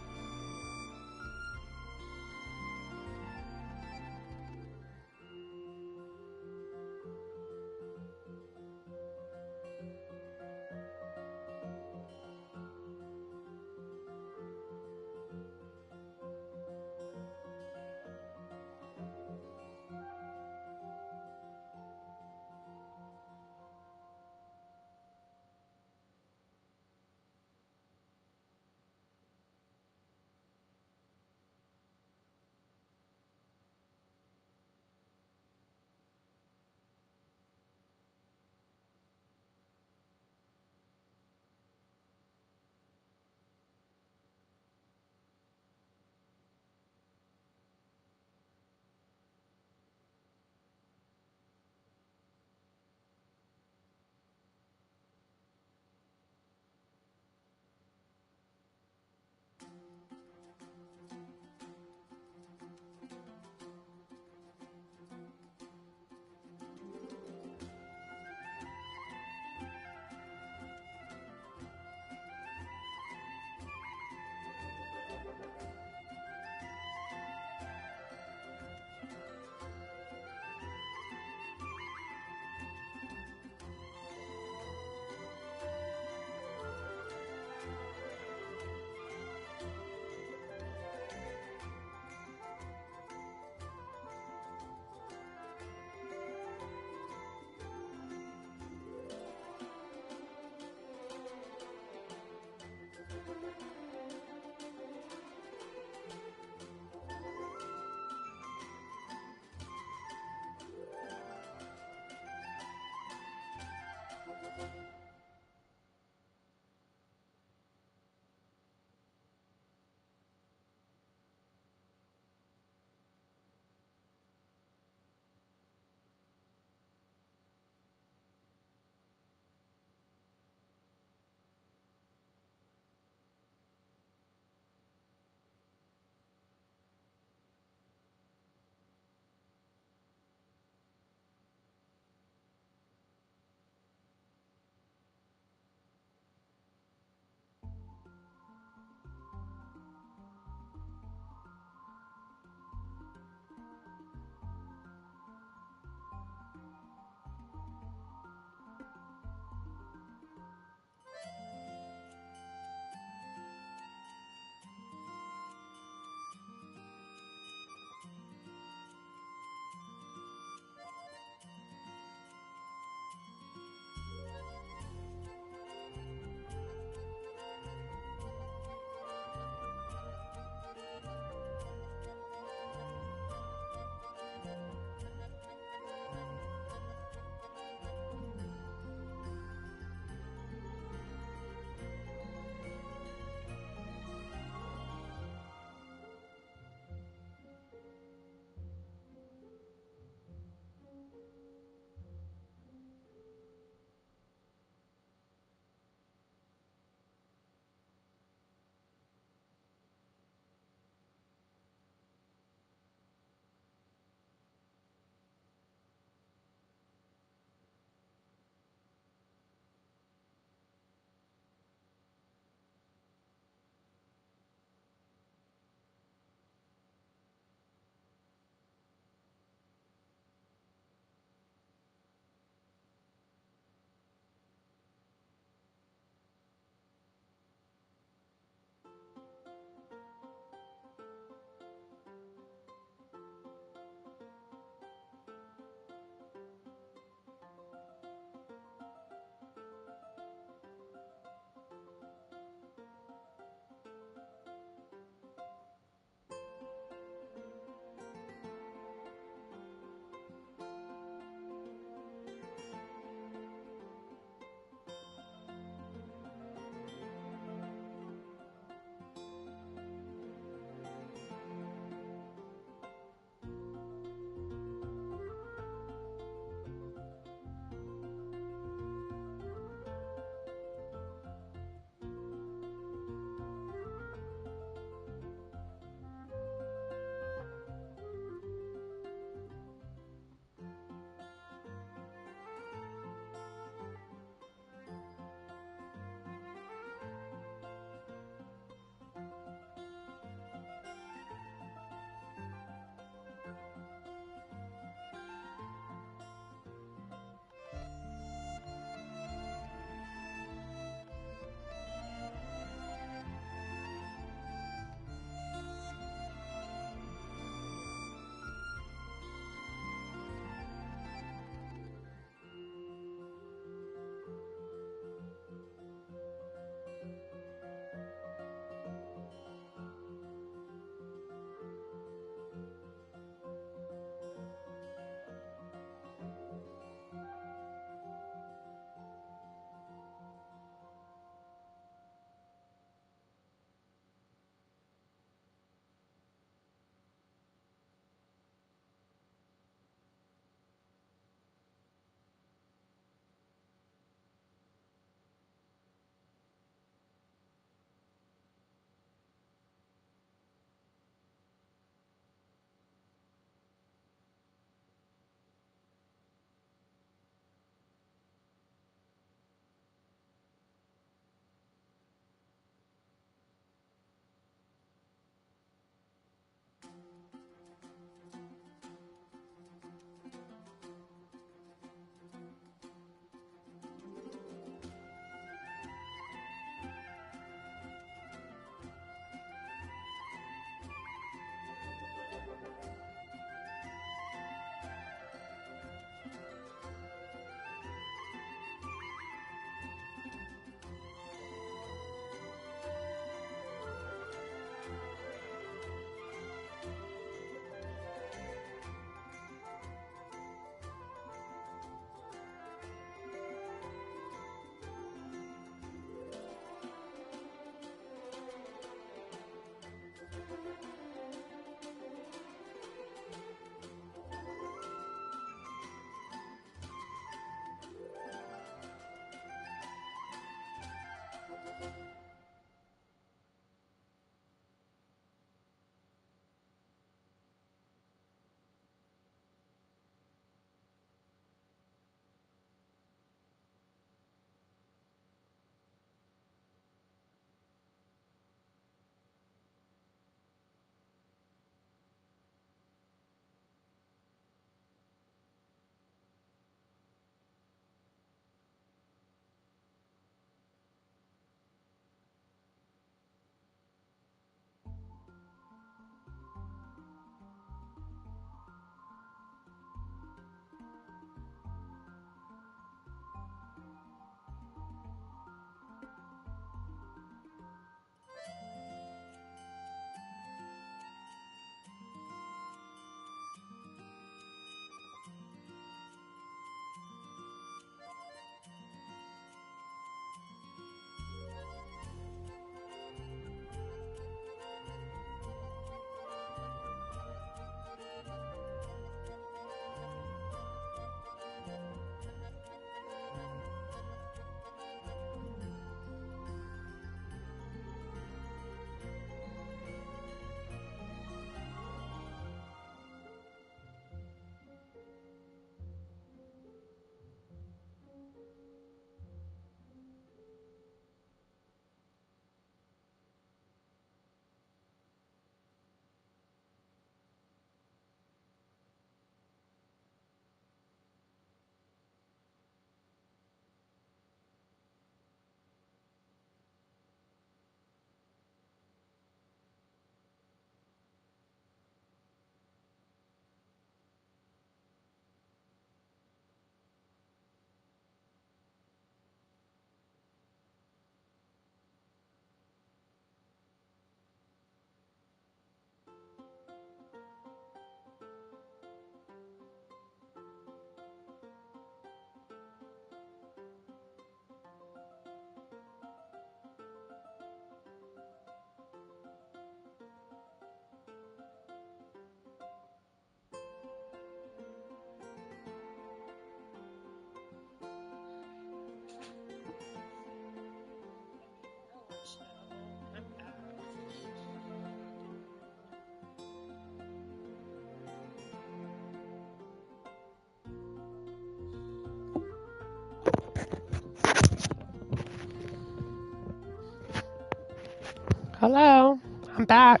Hello, I'm back.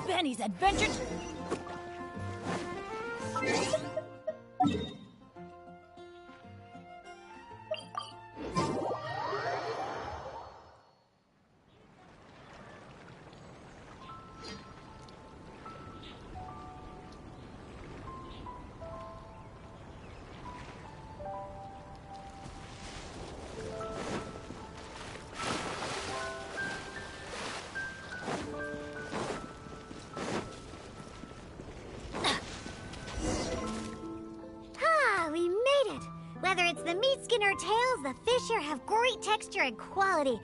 Benny's Adventure... Ah, we made it! Whether it's the meat skin or tails, the fish here have great texture and quality.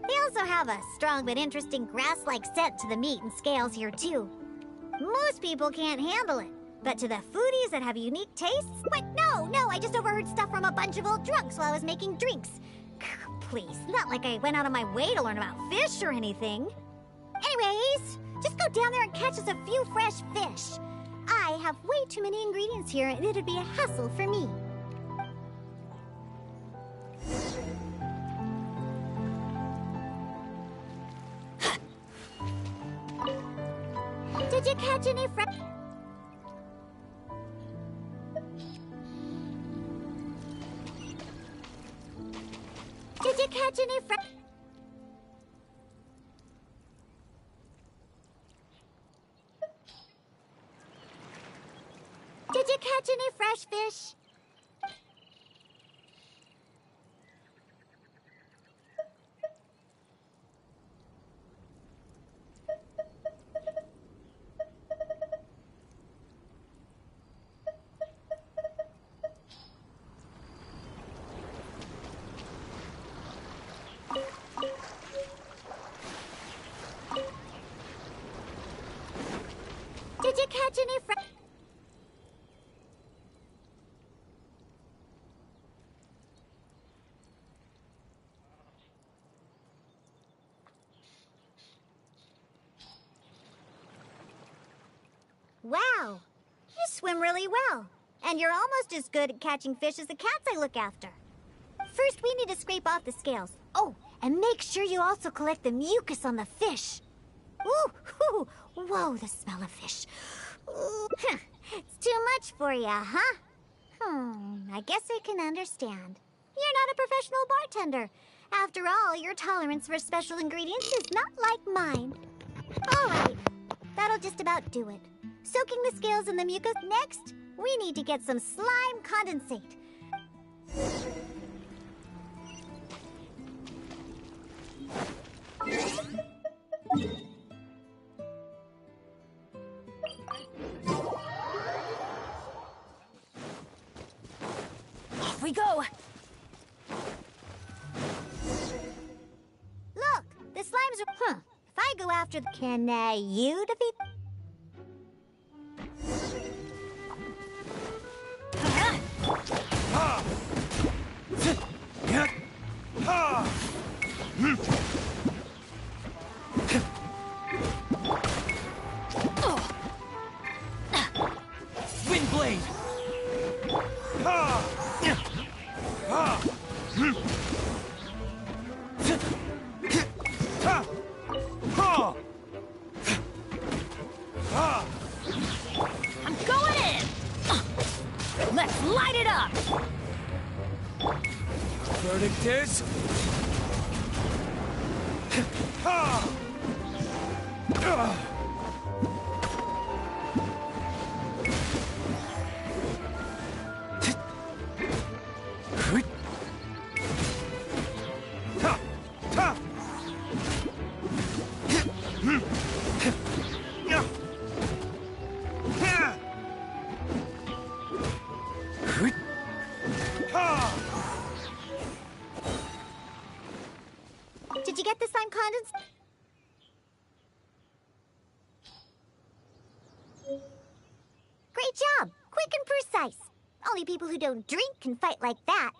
They also have a strong but interesting grass-like scent to the meat and scales here, too. Most people can't handle it, but to the foodies that have unique tastes... Wait, no, I just overheard stuff from a bunch of old drunks while I was making drinks. Please, not like I went out of my way to learn about fish or anything. Anyways, just go down there and catch us a few fresh fish. I have way too many ingredients here, and it'd be a hassle for me. Did you catch any fresh... Did you catch any fresh... Did you catch any fresh fish? Did you catch any fresh... Wow, you swim really well. And you're almost as good at catching fish as the cats I look after. First, we need to scrape off the scales. Oh, and make sure you also collect the mucus on the fish. Ooh, whoa, the smell of fish. Ooh, it's too much for you, huh? I guess I can understand. You're not a professional bartender. After all, your tolerance for special ingredients is not like mine. All right, that'll just about do it. Soaking the scales in the mucus. Next, we need to get some slime condensate. Off we go! Look, the slimes are... If I go after the... Can you defeat... Windblade! I'm going in! Let's light it up! Verdict is... Did you get the slime condensate? Great job! Quick and precise. Only people who don't drink can fight like that.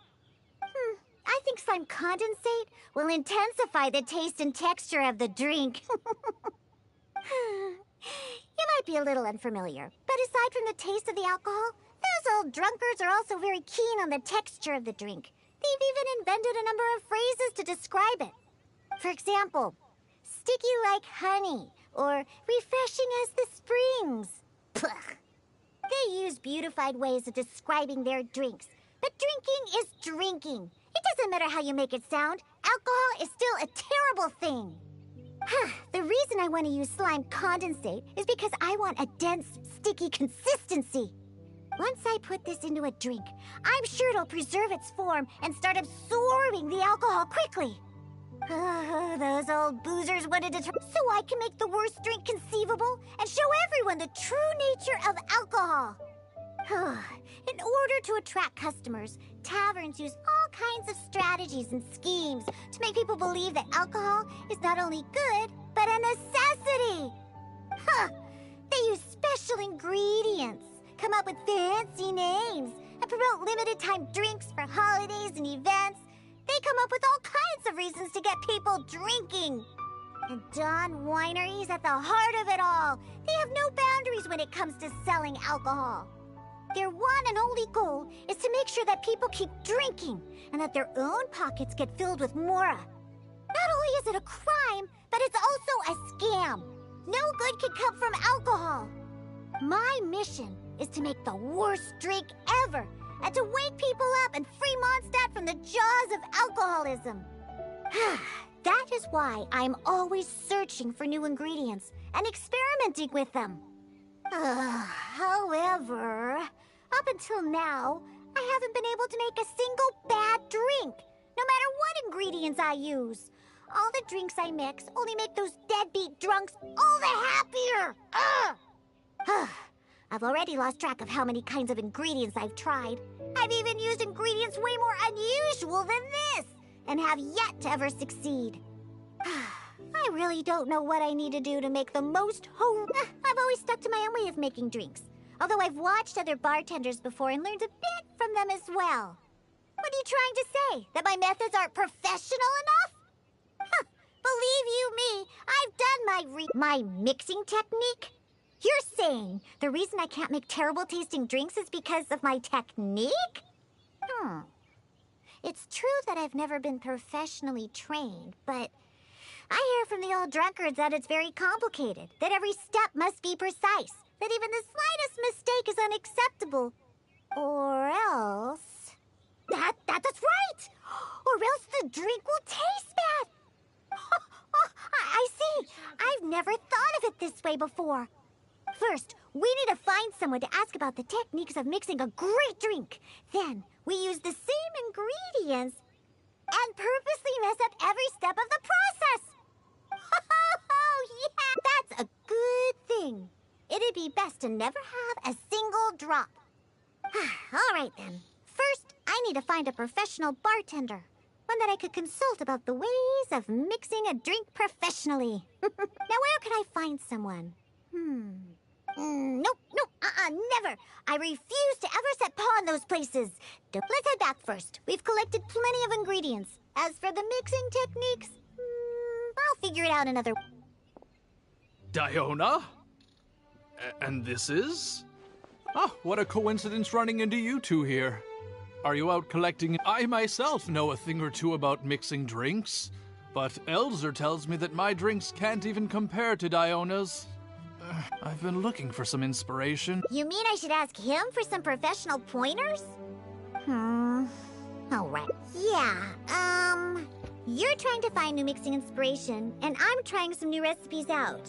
I think slime condensate will intensify the taste and texture of the drink. You might be a little unfamiliar, but aside from the taste of the alcohol, those old drunkards are also very keen on the texture of the drink. They've even invented a number of phrases to describe it. For example, sticky like honey, or refreshing as the springs. Pugh. They use beautified ways of describing their drinks, but drinking is drinking. It doesn't matter how you make it sound. Alcohol is still a terrible thing. The reason I want to use slime condensate is because I want a dense, sticky consistency. Once I put this into a drink, I'm sure it'll preserve its form and start absorbing the alcohol quickly. Those old boozers wanted to so I can make the worst drink conceivable and show everyone the true nature of alcohol. In order to attract customers, taverns use all kinds of strategies and schemes to make people believe that alcohol is not only good, but a necessity. They use special ingredients, come up with fancy names, and promote limited-time drinks for holidays and events. They come up with all kinds of reasons to get people drinking. And Dawn Winery is at the heart of it all. They have no boundaries when it comes to selling alcohol. Their one and only goal is to make sure that people keep drinking and that their own pockets get filled with mora. Not only is it a crime, but it's also a scam. No good can come from alcohol. My mission is to make the worst drink ever and to wake people up and free Mondstadt from the jaws of alcoholism. That is why I'm always searching for new ingredients and experimenting with them. However, up until now, I haven't been able to make a single bad drink, no matter what ingredients I use. All the drinks I mix only make those deadbeat drunks all the happier. I've already lost track of how many kinds of ingredients I've tried. I've even used ingredients way more unusual than this, and have yet to ever succeed. I really don't know what I need to do to make the most I've always stuck to my own way of making drinks, although I've watched other bartenders before and learned a bit from them as well. What are you trying to say? That my methods aren't professional enough? Believe you me, I've done my mixing technique. You're saying the reason I can't make terrible tasting drinks is because of my technique? It's true that I've never been professionally trained, but I hear from the old drunkards that it's very complicated, that every step must be precise, that even the slightest mistake is unacceptable. Or else... That's right! Or else the drink will taste bad! I see! I've never thought of it this way before. First, we need to find someone to ask about the techniques of mixing a great drink. Then, we use the same ingredients and purposely mess up every step of the process. Oh, yeah! That's a good thing. It'd be best to never have a single drop. All right, then. First, I need to find a professional bartender. One that I could consult about the ways of mixing a drink professionally. Now, where could I find someone? Nope, never. I refuse to ever set paw in those places. Let's head back first. We've collected plenty of ingredients. As for the mixing techniques, I'll figure it out another way. Diona? And this is? Oh, what a coincidence running into you two here. Are you out collecting? I myself know a thing or two about mixing drinks, but Elzer tells me that my drinks can't even compare to Diona's. I've been looking for some inspiration. You mean I should ask him for some professional pointers? All right. Yeah, you're trying to find new mixing inspiration, and I'm trying some new recipes out.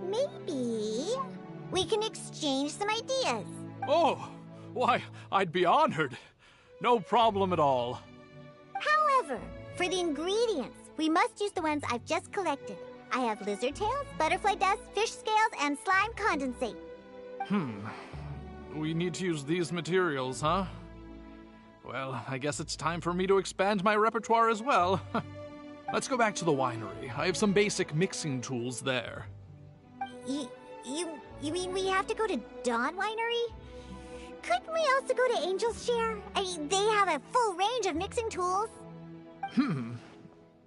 Maybe we can exchange some ideas. Oh, why, I'd be honored. No problem at all. However, for the ingredients, we must use the ones I've just collected. I have lizard tails, butterfly dust, fish scales, and slime condensate. We need to use these materials, huh? Well, I guess it's time for me to expand my repertoire as well. Let's go back to the winery. I have some basic mixing tools there. You mean we have to go to Dawn Winery? Couldn't we also go to Angel's Share? I mean, they have a full range of mixing tools.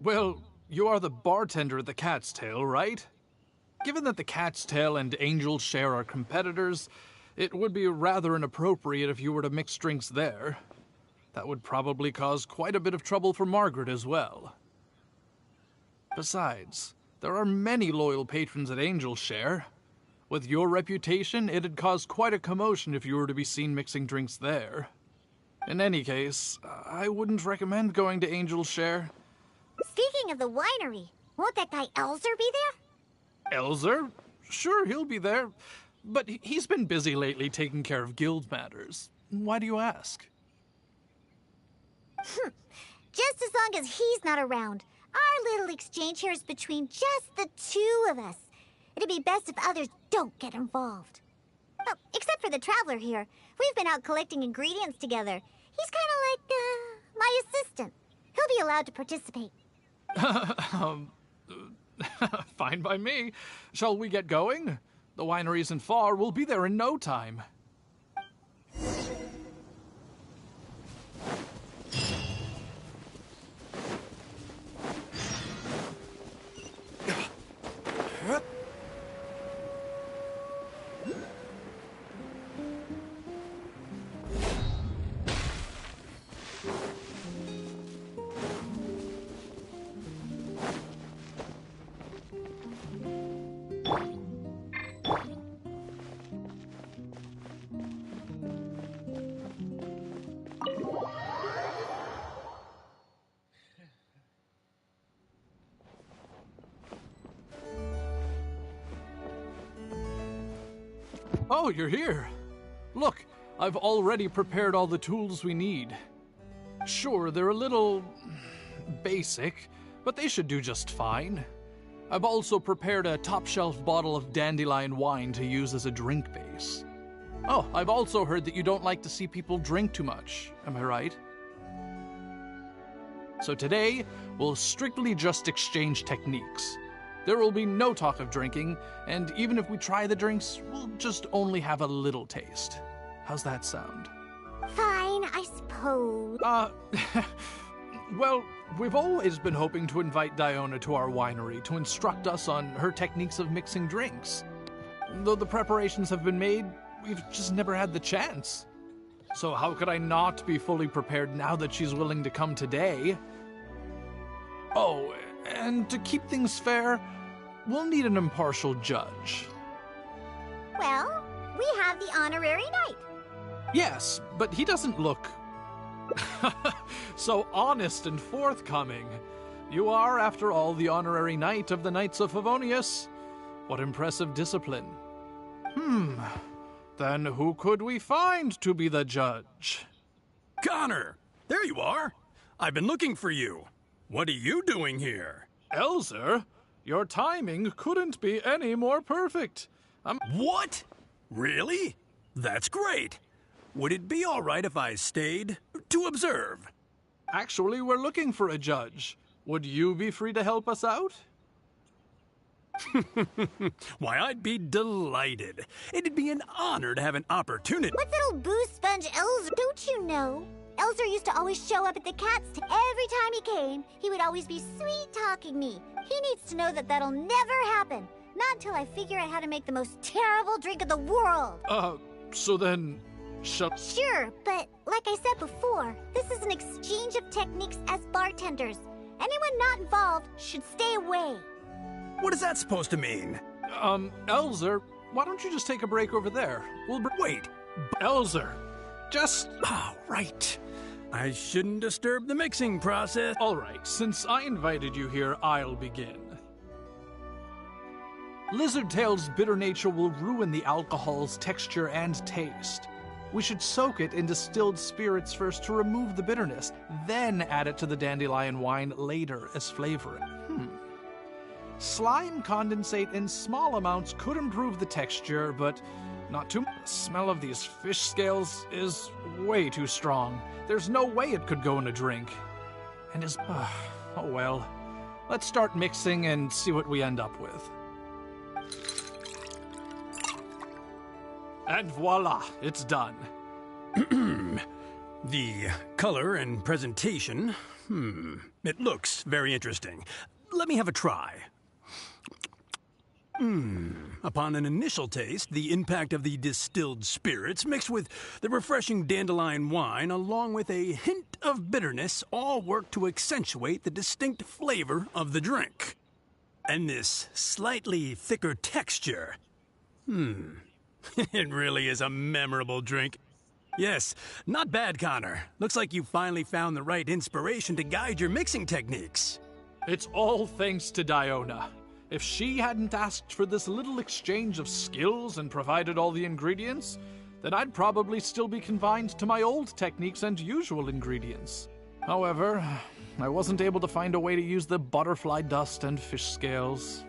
Well, you are the bartender at the Cat's Tail, right? given that the Cat's Tail and Angel's Share are competitors, it would be rather inappropriate if you were to mix drinks there. That would probably cause quite a bit of trouble for Margaret as well. Besides, there are many loyal patrons at Angel's Share. With your reputation, it'd cause quite a commotion if you were to be seen mixing drinks there. In any case, I wouldn't recommend going to Angel's Share. Speaking of the winery, won't that guy Elzer be there? Elzer? Sure, he'll be there. But he's been busy lately taking care of guild matters. Why do you ask? Just as long as he's not around. Our little exchange here is between just the two of us. It'd be best if others don't get involved. Oh, except for the traveler here. We've been out collecting ingredients together. He's kind of like, my assistant. He'll be allowed to participate. Fine by me. Shall we get going? The winery isn't far. We'll be there in no time. Oh, you're here. Look, I've already prepared all the tools we need. Sure, they're a little basic, but they should do just fine. I've also prepared a top-shelf bottle of dandelion wine to use as a drink base. Oh, I've also heard that you don't like to see people drink too much. Am I right? So today, we'll strictly just exchange techniques. There will be no talk of drinking, and even if we try the drinks, we'll just only have a little taste. How's that sound? Fine, I suppose. Well, we've always been hoping to invite Diona to our winery to instruct us on her techniques of mixing drinks. Though the preparations have been made, we've just never had the chance. So how could I not be fully prepared now that she's willing to come today? Oh, and to keep things fair, we'll need an impartial judge. Well, we have the honorary knight. Yes, but he doesn't look so honest and forthcoming. You are, after all, the honorary knight of the Knights of Favonius. What impressive discipline. Then who could we find to be the judge? Connor! There you are! I've been looking for you. What are you doing here? Elzer, your timing couldn't be any more perfect. What? Really? That's great. Would it be all right if I stayed to observe? Actually, we're looking for a judge. Would you be free to help us out? Why, I'd be delighted. It'd be an honor to have an opportunity. What little boo sponge Elzer, don't you know? Elzer used to always show up at the Cat's Tail. Every time he came, he would always be sweet-talking me. He needs to know that that'll never happen. Not until I figure out how to make the most terrible drink in the world. So then, Sure, but like I said before, this is an exchange of techniques as bartenders. Anyone not involved should stay away. What is that supposed to mean? Elzer, why don't you just take a break over there? Wait. Elzer, just... Oh, right. I shouldn't disturb the mixing process. All right, since I invited you here, I'll begin. Lizardtail's bitter nature will ruin the alcohol's texture and taste. We should soak it in distilled spirits first to remove the bitterness, then add it to the dandelion wine later as flavoring. Slime condensate in small amounts could improve the texture, but not too much. The smell of these fish scales is way too strong. There's no way it could go in a drink. And oh well. Let's start mixing and see what we end up with. And voila, it's done. The color and presentation, it looks very interesting. Let me have a try. Upon an initial taste, the impact of the distilled spirits mixed with the refreshing dandelion wine along with a hint of bitterness all work to accentuate the distinct flavor of the drink. And this slightly thicker texture. It really is a memorable drink. Yes, not bad, Connor. Looks like you finally found the right inspiration to guide your mixing techniques. It's all thanks to Diona. If she hadn't asked for this little exchange of skills and provided all the ingredients, then I'd probably still be confined to my old techniques and usual ingredients. However, I wasn't able to find a way to use the butterfly dust and fish scales.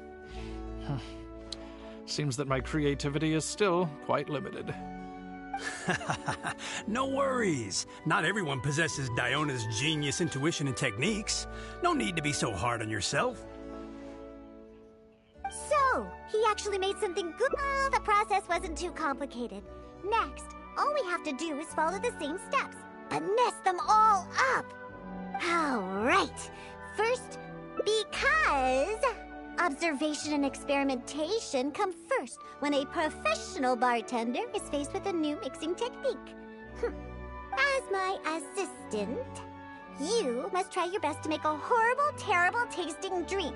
Seems that my creativity is still quite limited. No worries. Not everyone possesses Diona's genius intuition and techniques. No need to be so hard on yourself. So, he actually made something good. Oh, the process wasn't too complicated. Next, all we have to do is follow the same steps, but mess them all up. All right. First, because observation and experimentation come first when a professional bartender is faced with a new mixing technique. As my assistant, you must try your best to make a horrible, terrible tasting drink.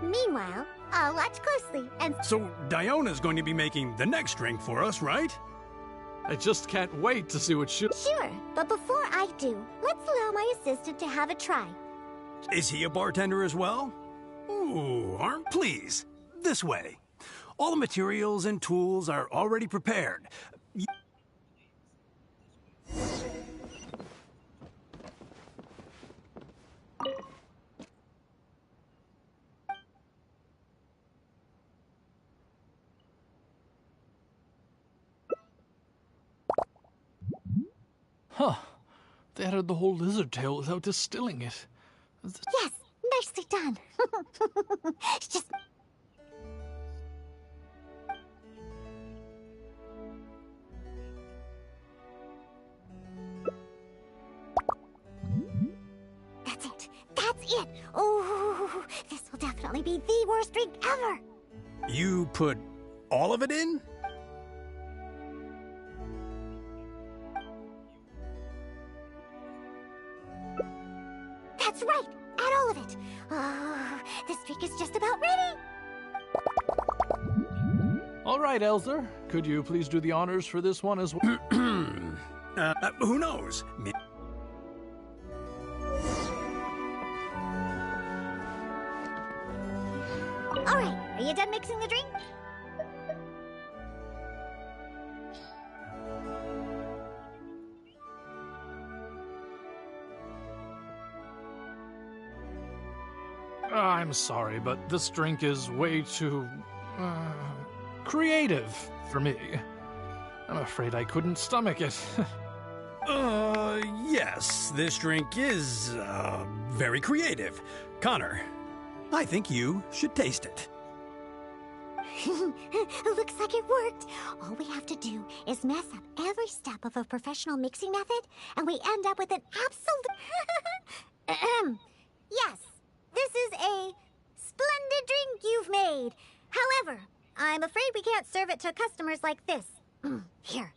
Meanwhile, I'll watch closely and... So, Diona's going to be making the next drink for us, right? I just can't wait to see what she... Sure, but before I do, let's allow my assistant to have a try. Is he a bartender as well? Ooh, please. This way. All the materials and tools are already prepared. Huh. They added the whole lizard tail without distilling it. Yes, nicely done. It's just... That's it. That's it. Oh, this will definitely be the worst drink ever. You put all of it in? That's right. Add all of it. Oh, this drink is just about ready. All right, Elzer. Could you please do the honors for this one as well? Who knows? All right. Are you done mixing the drink? I'm sorry, but this drink is way too... creative for me. I'm afraid I couldn't stomach it. Yes, this drink is, very creative. Connor, I think you should taste it. Looks like it worked. All we have to do is mess up every step of a professional mixing method, and we end up with an absolute... Yes, this is a splendid drink you've made. However, I'm afraid we can't serve it to customers like this. Here,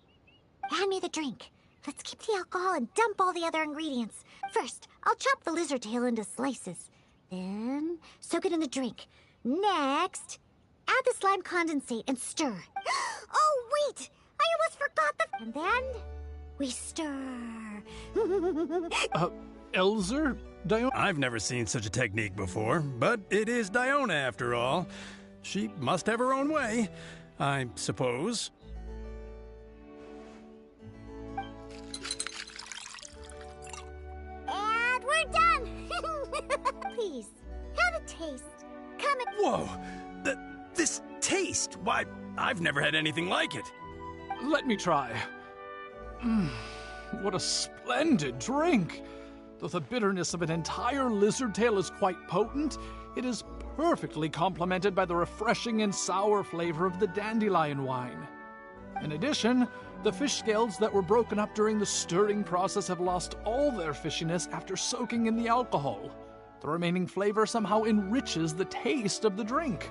hand me the drink. Let's keep the alcohol and dump all the other ingredients. First, I'll chop the lizard tail into slices. Then, soak it in the drink. Next, add the slime condensate and stir. Oh, wait! I almost forgot the... And then, we stir. Elzer? Diona? I've never seen such a technique before, but it is Diona after all. She must have her own way, I suppose. And we're done! Please, have a taste. Come and... Whoa! This taste! Why, I've never had anything like it. Let me try. What a splendid drink! Though the bitterness of an entire lizard tail is quite potent, it is perfectly complemented by the refreshing and sour flavor of the dandelion wine. In addition, the fish scales that were broken up during the stirring process have lost all their fishiness after soaking in the alcohol. The remaining flavor somehow enriches the taste of the drink.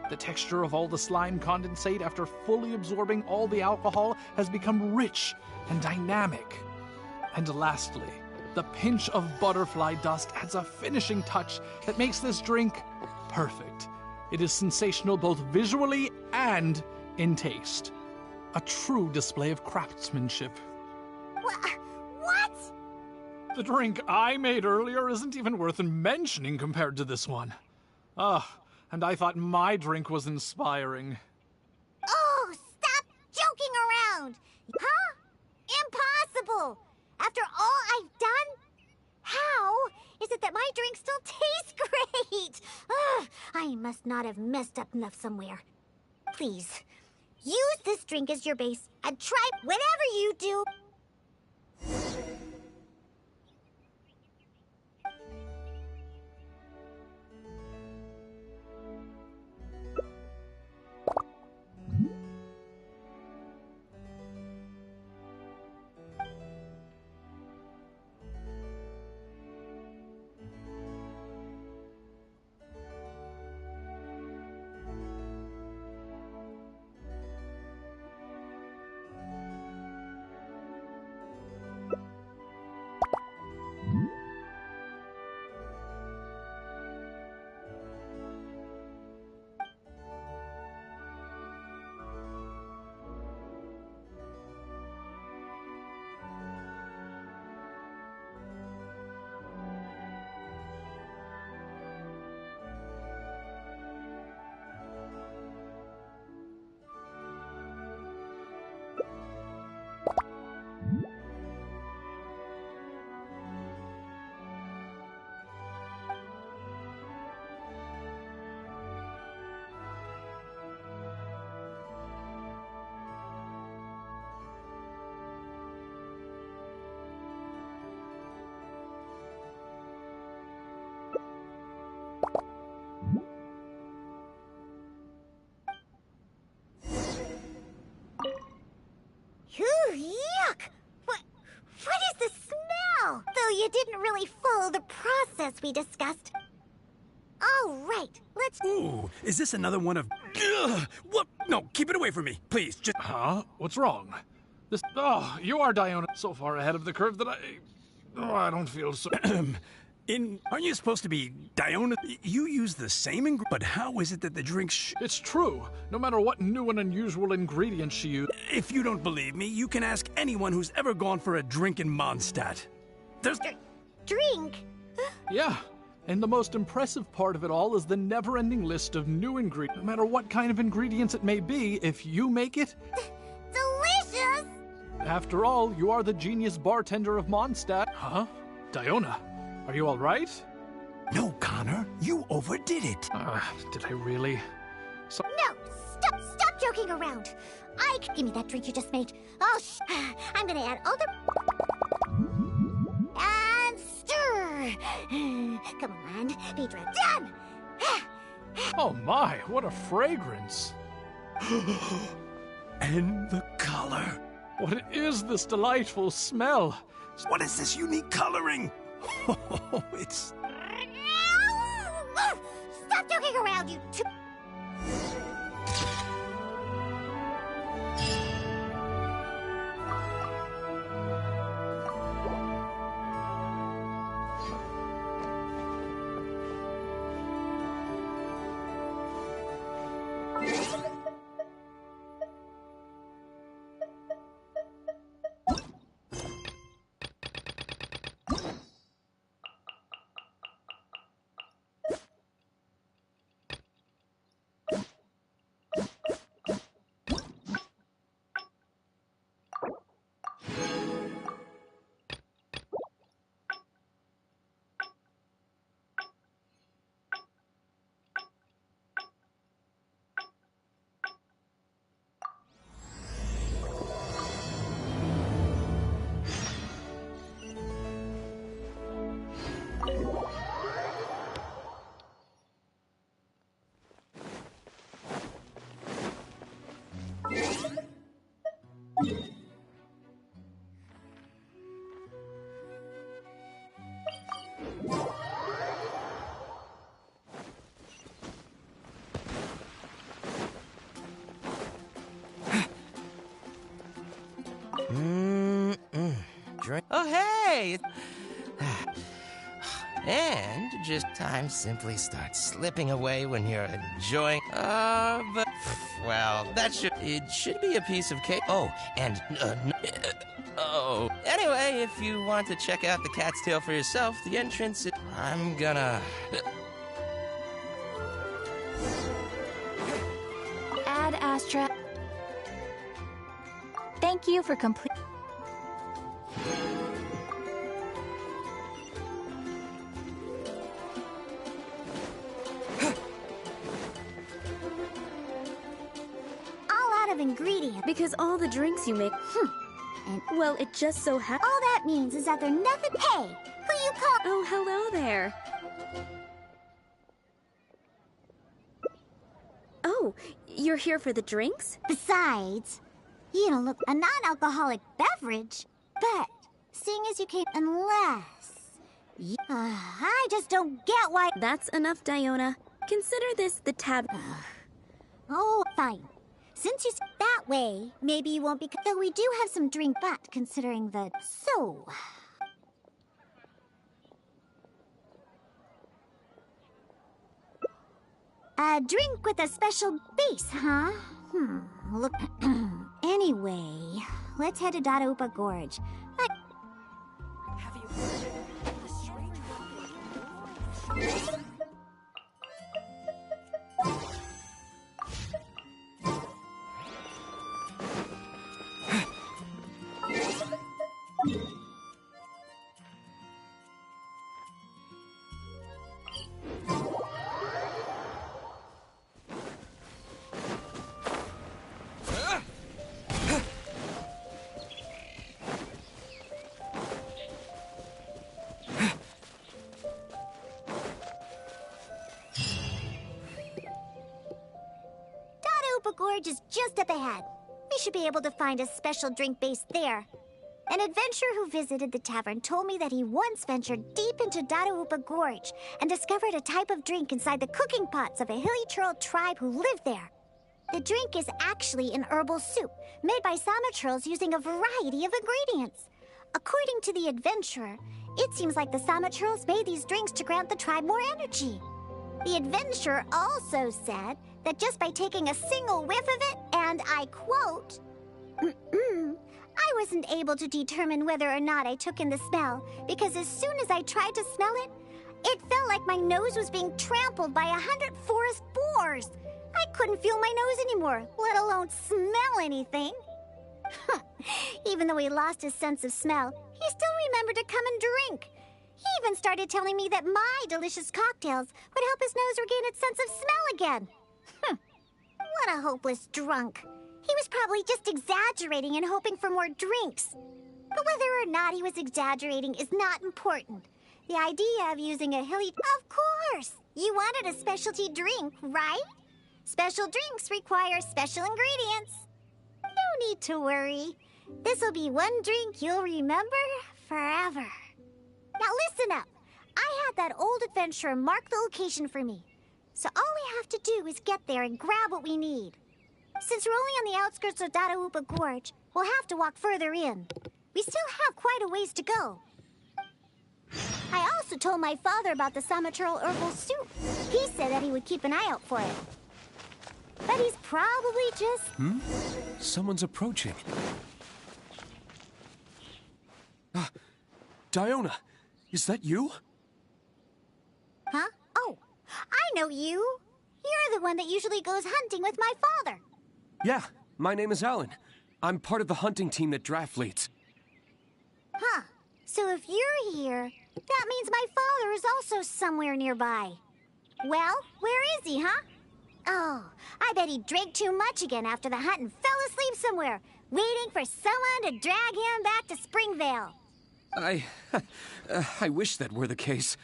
The texture of all the slime condensate after fully absorbing all the alcohol has become rich and dynamic. And lastly, the pinch of butterfly dust adds a finishing touch that makes this drink perfect. It is sensational both visually and in taste. A true display of craftsmanship. What? The drink I made earlier isn't even worth mentioning compared to this one. And I thought my drink was inspiring. Oh, stop joking around! Huh? Impossible! After all I've done? How is it that my drink still tastes great? Ugh, I must not have messed up enough somewhere. Please, use this drink as your base and try whatever you do. Yuck! What is the smell? Though you didn't really follow the process we discussed. All right, let's... Ooh, is this another one of... Ugh, what? No, keep it away from me, please. Just... Huh? What's wrong? This... Oh, you are, Diona, so far ahead of the curve that I don't feel so... Aren't you supposed to be Diona? You use the same ingredient, but how is it that the drink It's true. No matter what new and unusual ingredients she used... If you don't believe me, you can ask anyone who's ever gone for a drink in Mondstadt. There's... Drink? Yeah. And the most impressive part of it all is the never-ending list of new ingredients. No matter what kind of ingredients it may be, if you make it... Delicious! After all, you are the genius bartender of Mondstadt. Huh? Diona, are you all right? No, Connor. You overdid it. Did I really? No! Stop joking around! Give me that drink you just made. Oh, I'm gonna add all the... And stir! Come on, Pedra. Done! Oh my, what a fragrance! And the color. What is this delightful smell? What is this unique coloring? Oh, it's... Stop joking around, you two... hey! And just time simply starts slipping away when you're enjoying. But well, it should be a piece of cake. Oh, and oh. Anyway, if you want to check out the cat's tail for yourself, the entrance. I'm gonna. Ad Astra. Thank you for complete. Of ingredients. Because all the drinks you make, and well, it just so happens. All that means is that they're nothing. Hey, who you call? Oh, hello there. Oh, you're here for the drinks? Besides, you don't look a non-alcoholic beverage, but seeing as you came, I just don't get why. That's enough, Diona. Consider this the tab. Oh, fine. Since you said that way, maybe you won't be. Though we do have some drink, but considering the. So. A drink with a special base, huh? Look. Anyway, let's head to Dadaupa Gorge. Have you heard the strange. Gorge is just up ahead. We should be able to find a special drink base there. An adventurer who visited the tavern told me that he once ventured deep into Dadaupa Gorge and discovered a type of drink inside the cooking pots of a hilly churl tribe who lived there. The drink is actually an herbal soup made by Sama churls using a variety of ingredients. According to the adventurer, it seems like the Sama churls made these drinks to grant the tribe more energy. The adventurer also said that just by taking a single whiff of it, and I quote, I wasn't able to determine whether or not I took in the smell, because as soon as I tried to smell it, it felt like my nose was being trampled by 100 forest boars. I couldn't feel my nose anymore, let alone smell anything. Even though he lost his sense of smell, he still remembered to come and drink. He even started telling me that my delicious cocktails would help his nose regain its sense of smell again. What a hopeless drunk. He was probably just exaggerating and hoping for more drinks. But whether or not he was exaggerating is not important. The idea of using a hilly... Of course! You wanted a specialty drink, right? Special drinks require special ingredients. No need to worry. This'll be one drink you'll remember forever. Now listen up. I had that old adventurer mark the location for me. So all we have to do is get there and grab what we need. Since we're only on the outskirts of Dadaupa Gorge, we'll have to walk further in. We still have quite a ways to go. I also told my father about the Samachurl herbal soup. He said that he would keep an eye out for it. But he's probably just... Someone's approaching. Diona, is that you? Huh? Oh, I know you. You're the one that usually goes hunting with my father. Yeah, my name is Alan. I'm part of the hunting team that Draft leads. Huh. So if you're here, that means my father is also somewhere nearby. Well, where is he, huh? Oh, I bet he drank too much again after the hunt and fell asleep somewhere, waiting for someone to drag him back to Springvale. I wish that were the case.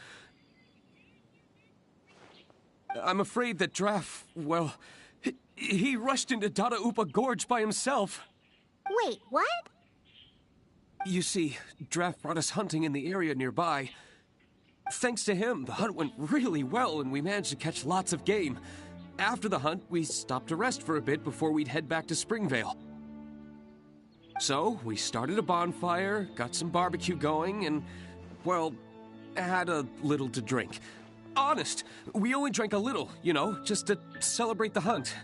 I'm afraid that Draft, well, he rushed into Dadaupa Gorge by himself. Wait, what? You see, Draft brought us hunting in the area nearby. Thanks to him, the hunt went really well and we managed to catch lots of game. After the hunt, we stopped to rest for a bit before we'd head back to Springvale. So, we started a bonfire, got some barbecue going, and, well, had a little to drink. Honest, we only drank a little, just to celebrate the hunt.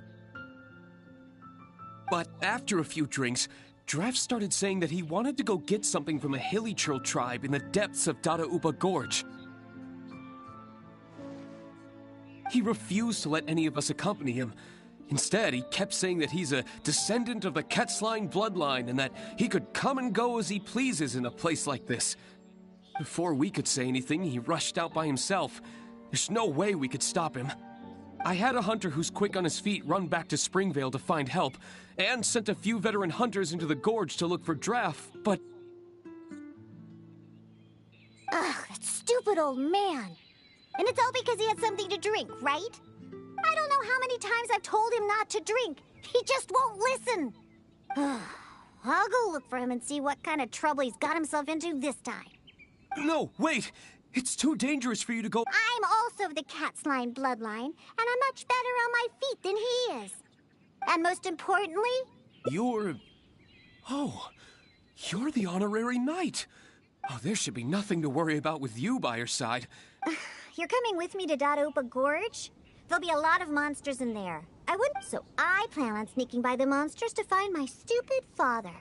But after a few drinks, Dref started saying that he wanted to go get something from a hilly churl tribe in the depths of Dadaupa Gorge. He refused to let any of us accompany him. Instead, he kept saying that he's a descendant of the Quetzline bloodline and that he could come and go as he pleases in a place like this. Before we could say anything, he rushed out by himself. There's no way we could stop him. I had a hunter who's quick on his feet run back to Springvale to find help, and sent a few veteran hunters into the gorge to look for Dref, but... Ugh, that stupid old man. And it's all because he had something to drink, right? I don't know how many times I've told him not to drink. He just won't listen. I'll go look for him and see what kind of trouble he's got himself into this time. No, wait! It's too dangerous for you to go— I'm also of the Quetzline bloodline, and I'm much better on my feet than he is. And most importantly... You're the honorary knight. Oh, there should be nothing to worry about with you by your side. You're coming with me to Dadaupa Gorge? There'll be a lot of monsters in there. I wouldn't, so I plan on sneaking by the monsters to find my stupid father.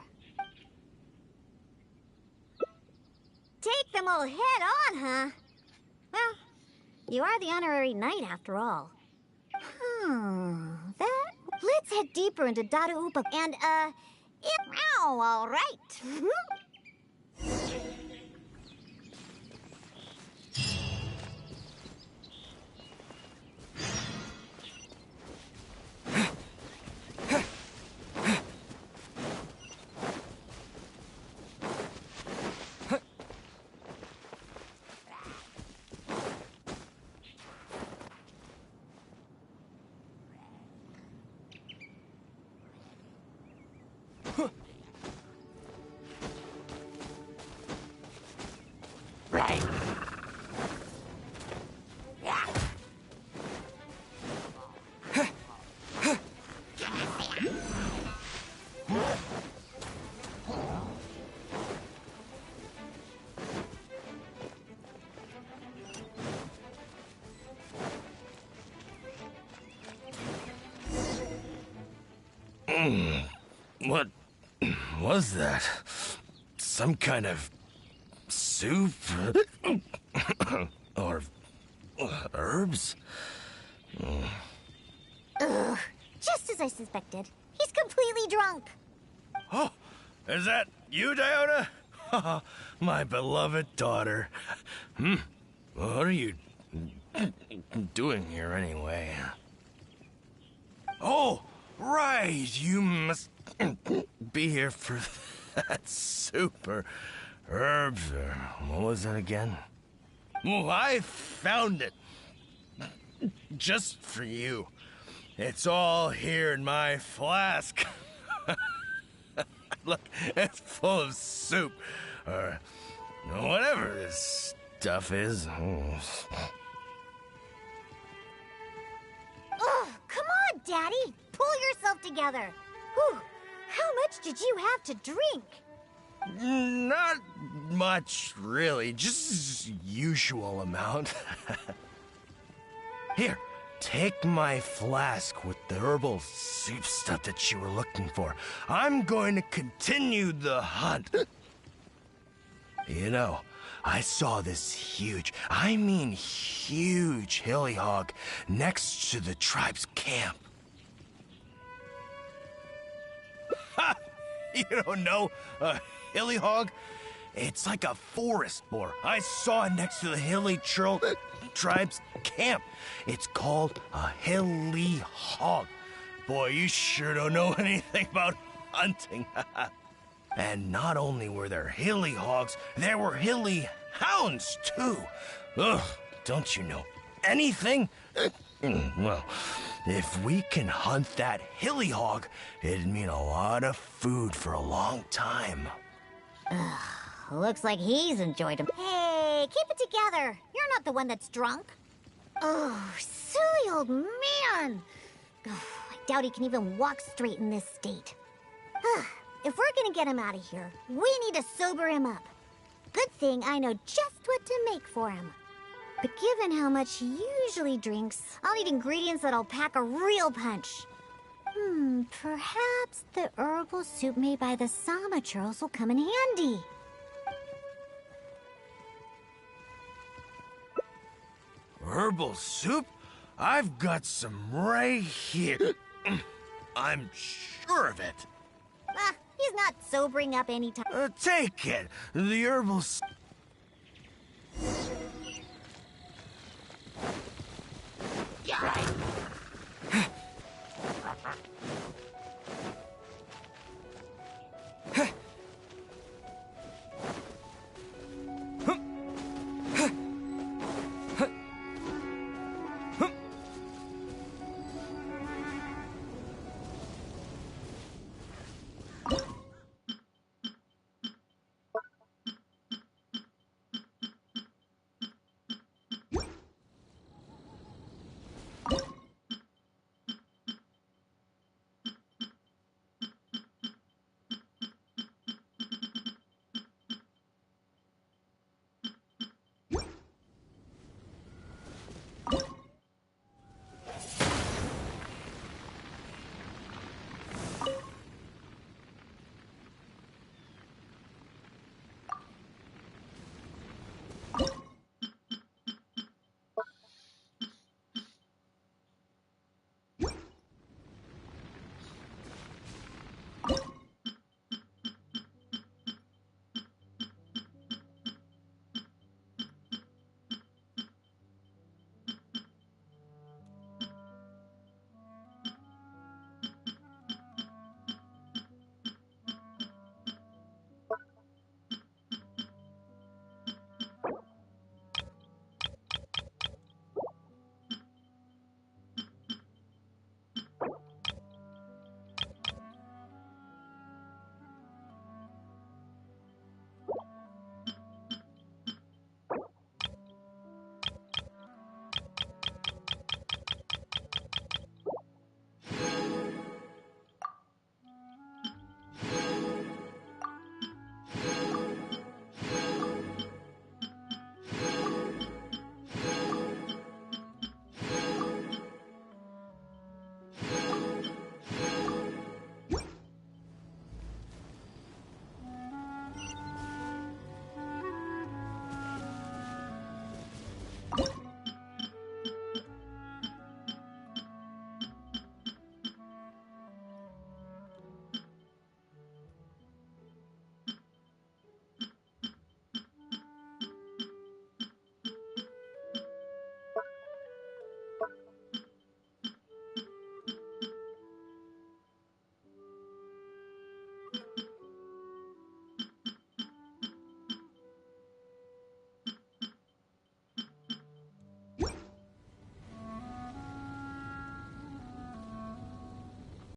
Take them all head on, huh? Well, you are the honorary knight after all. Let's head deeper into Dadaupa and, all right. What was that? Some kind of soup? Or herbs? Ugh, just as I suspected. He's completely drunk. Oh, is that you, Diona? My beloved daughter. What are you doing here anyway? Oh, right, you must be here for that soup or herbs or what was that again? Oh, I found it. Just for you. It's all here in my flask. Look, it's full of soup. Or whatever this stuff is. Oh, come on, Daddy. Pull yourself together. Whew. How much did you have to drink? Not much, really. Just usual amount. Here, take my flask with the herbal soup stuff that you were looking for. I'm going to continue the hunt. You know, I saw this huge, I mean huge hilly hog next to the tribe's camp. Ha! You don't know a hilly hog? It's like a forest boar. I saw it next to the hilly churl tribe's camp. It's called a hilly hog. Boy, you sure don't know anything about hunting. And not only were there hilly hogs, there were hilly hounds, too. Ugh, don't you know anything? Well, if we can hunt that hilly hog, it'd mean a lot of food for a long time. Ugh, looks like he's enjoyed him. Hey, keep it together. You're not the one that's drunk. Oh, silly old man. Ugh, I doubt he can even walk straight in this state. if we're gonna get him out of here, we need to sober him up. Good thing I know just what to make for him. But given how much he usually drinks, I'll need ingredients that'll pack a real punch. Perhaps the herbal soup made by the Sama churls will come in handy. Herbal soup? I've got some right here. I'm sure of it. He's not sobering up anytime. Take it. The herbal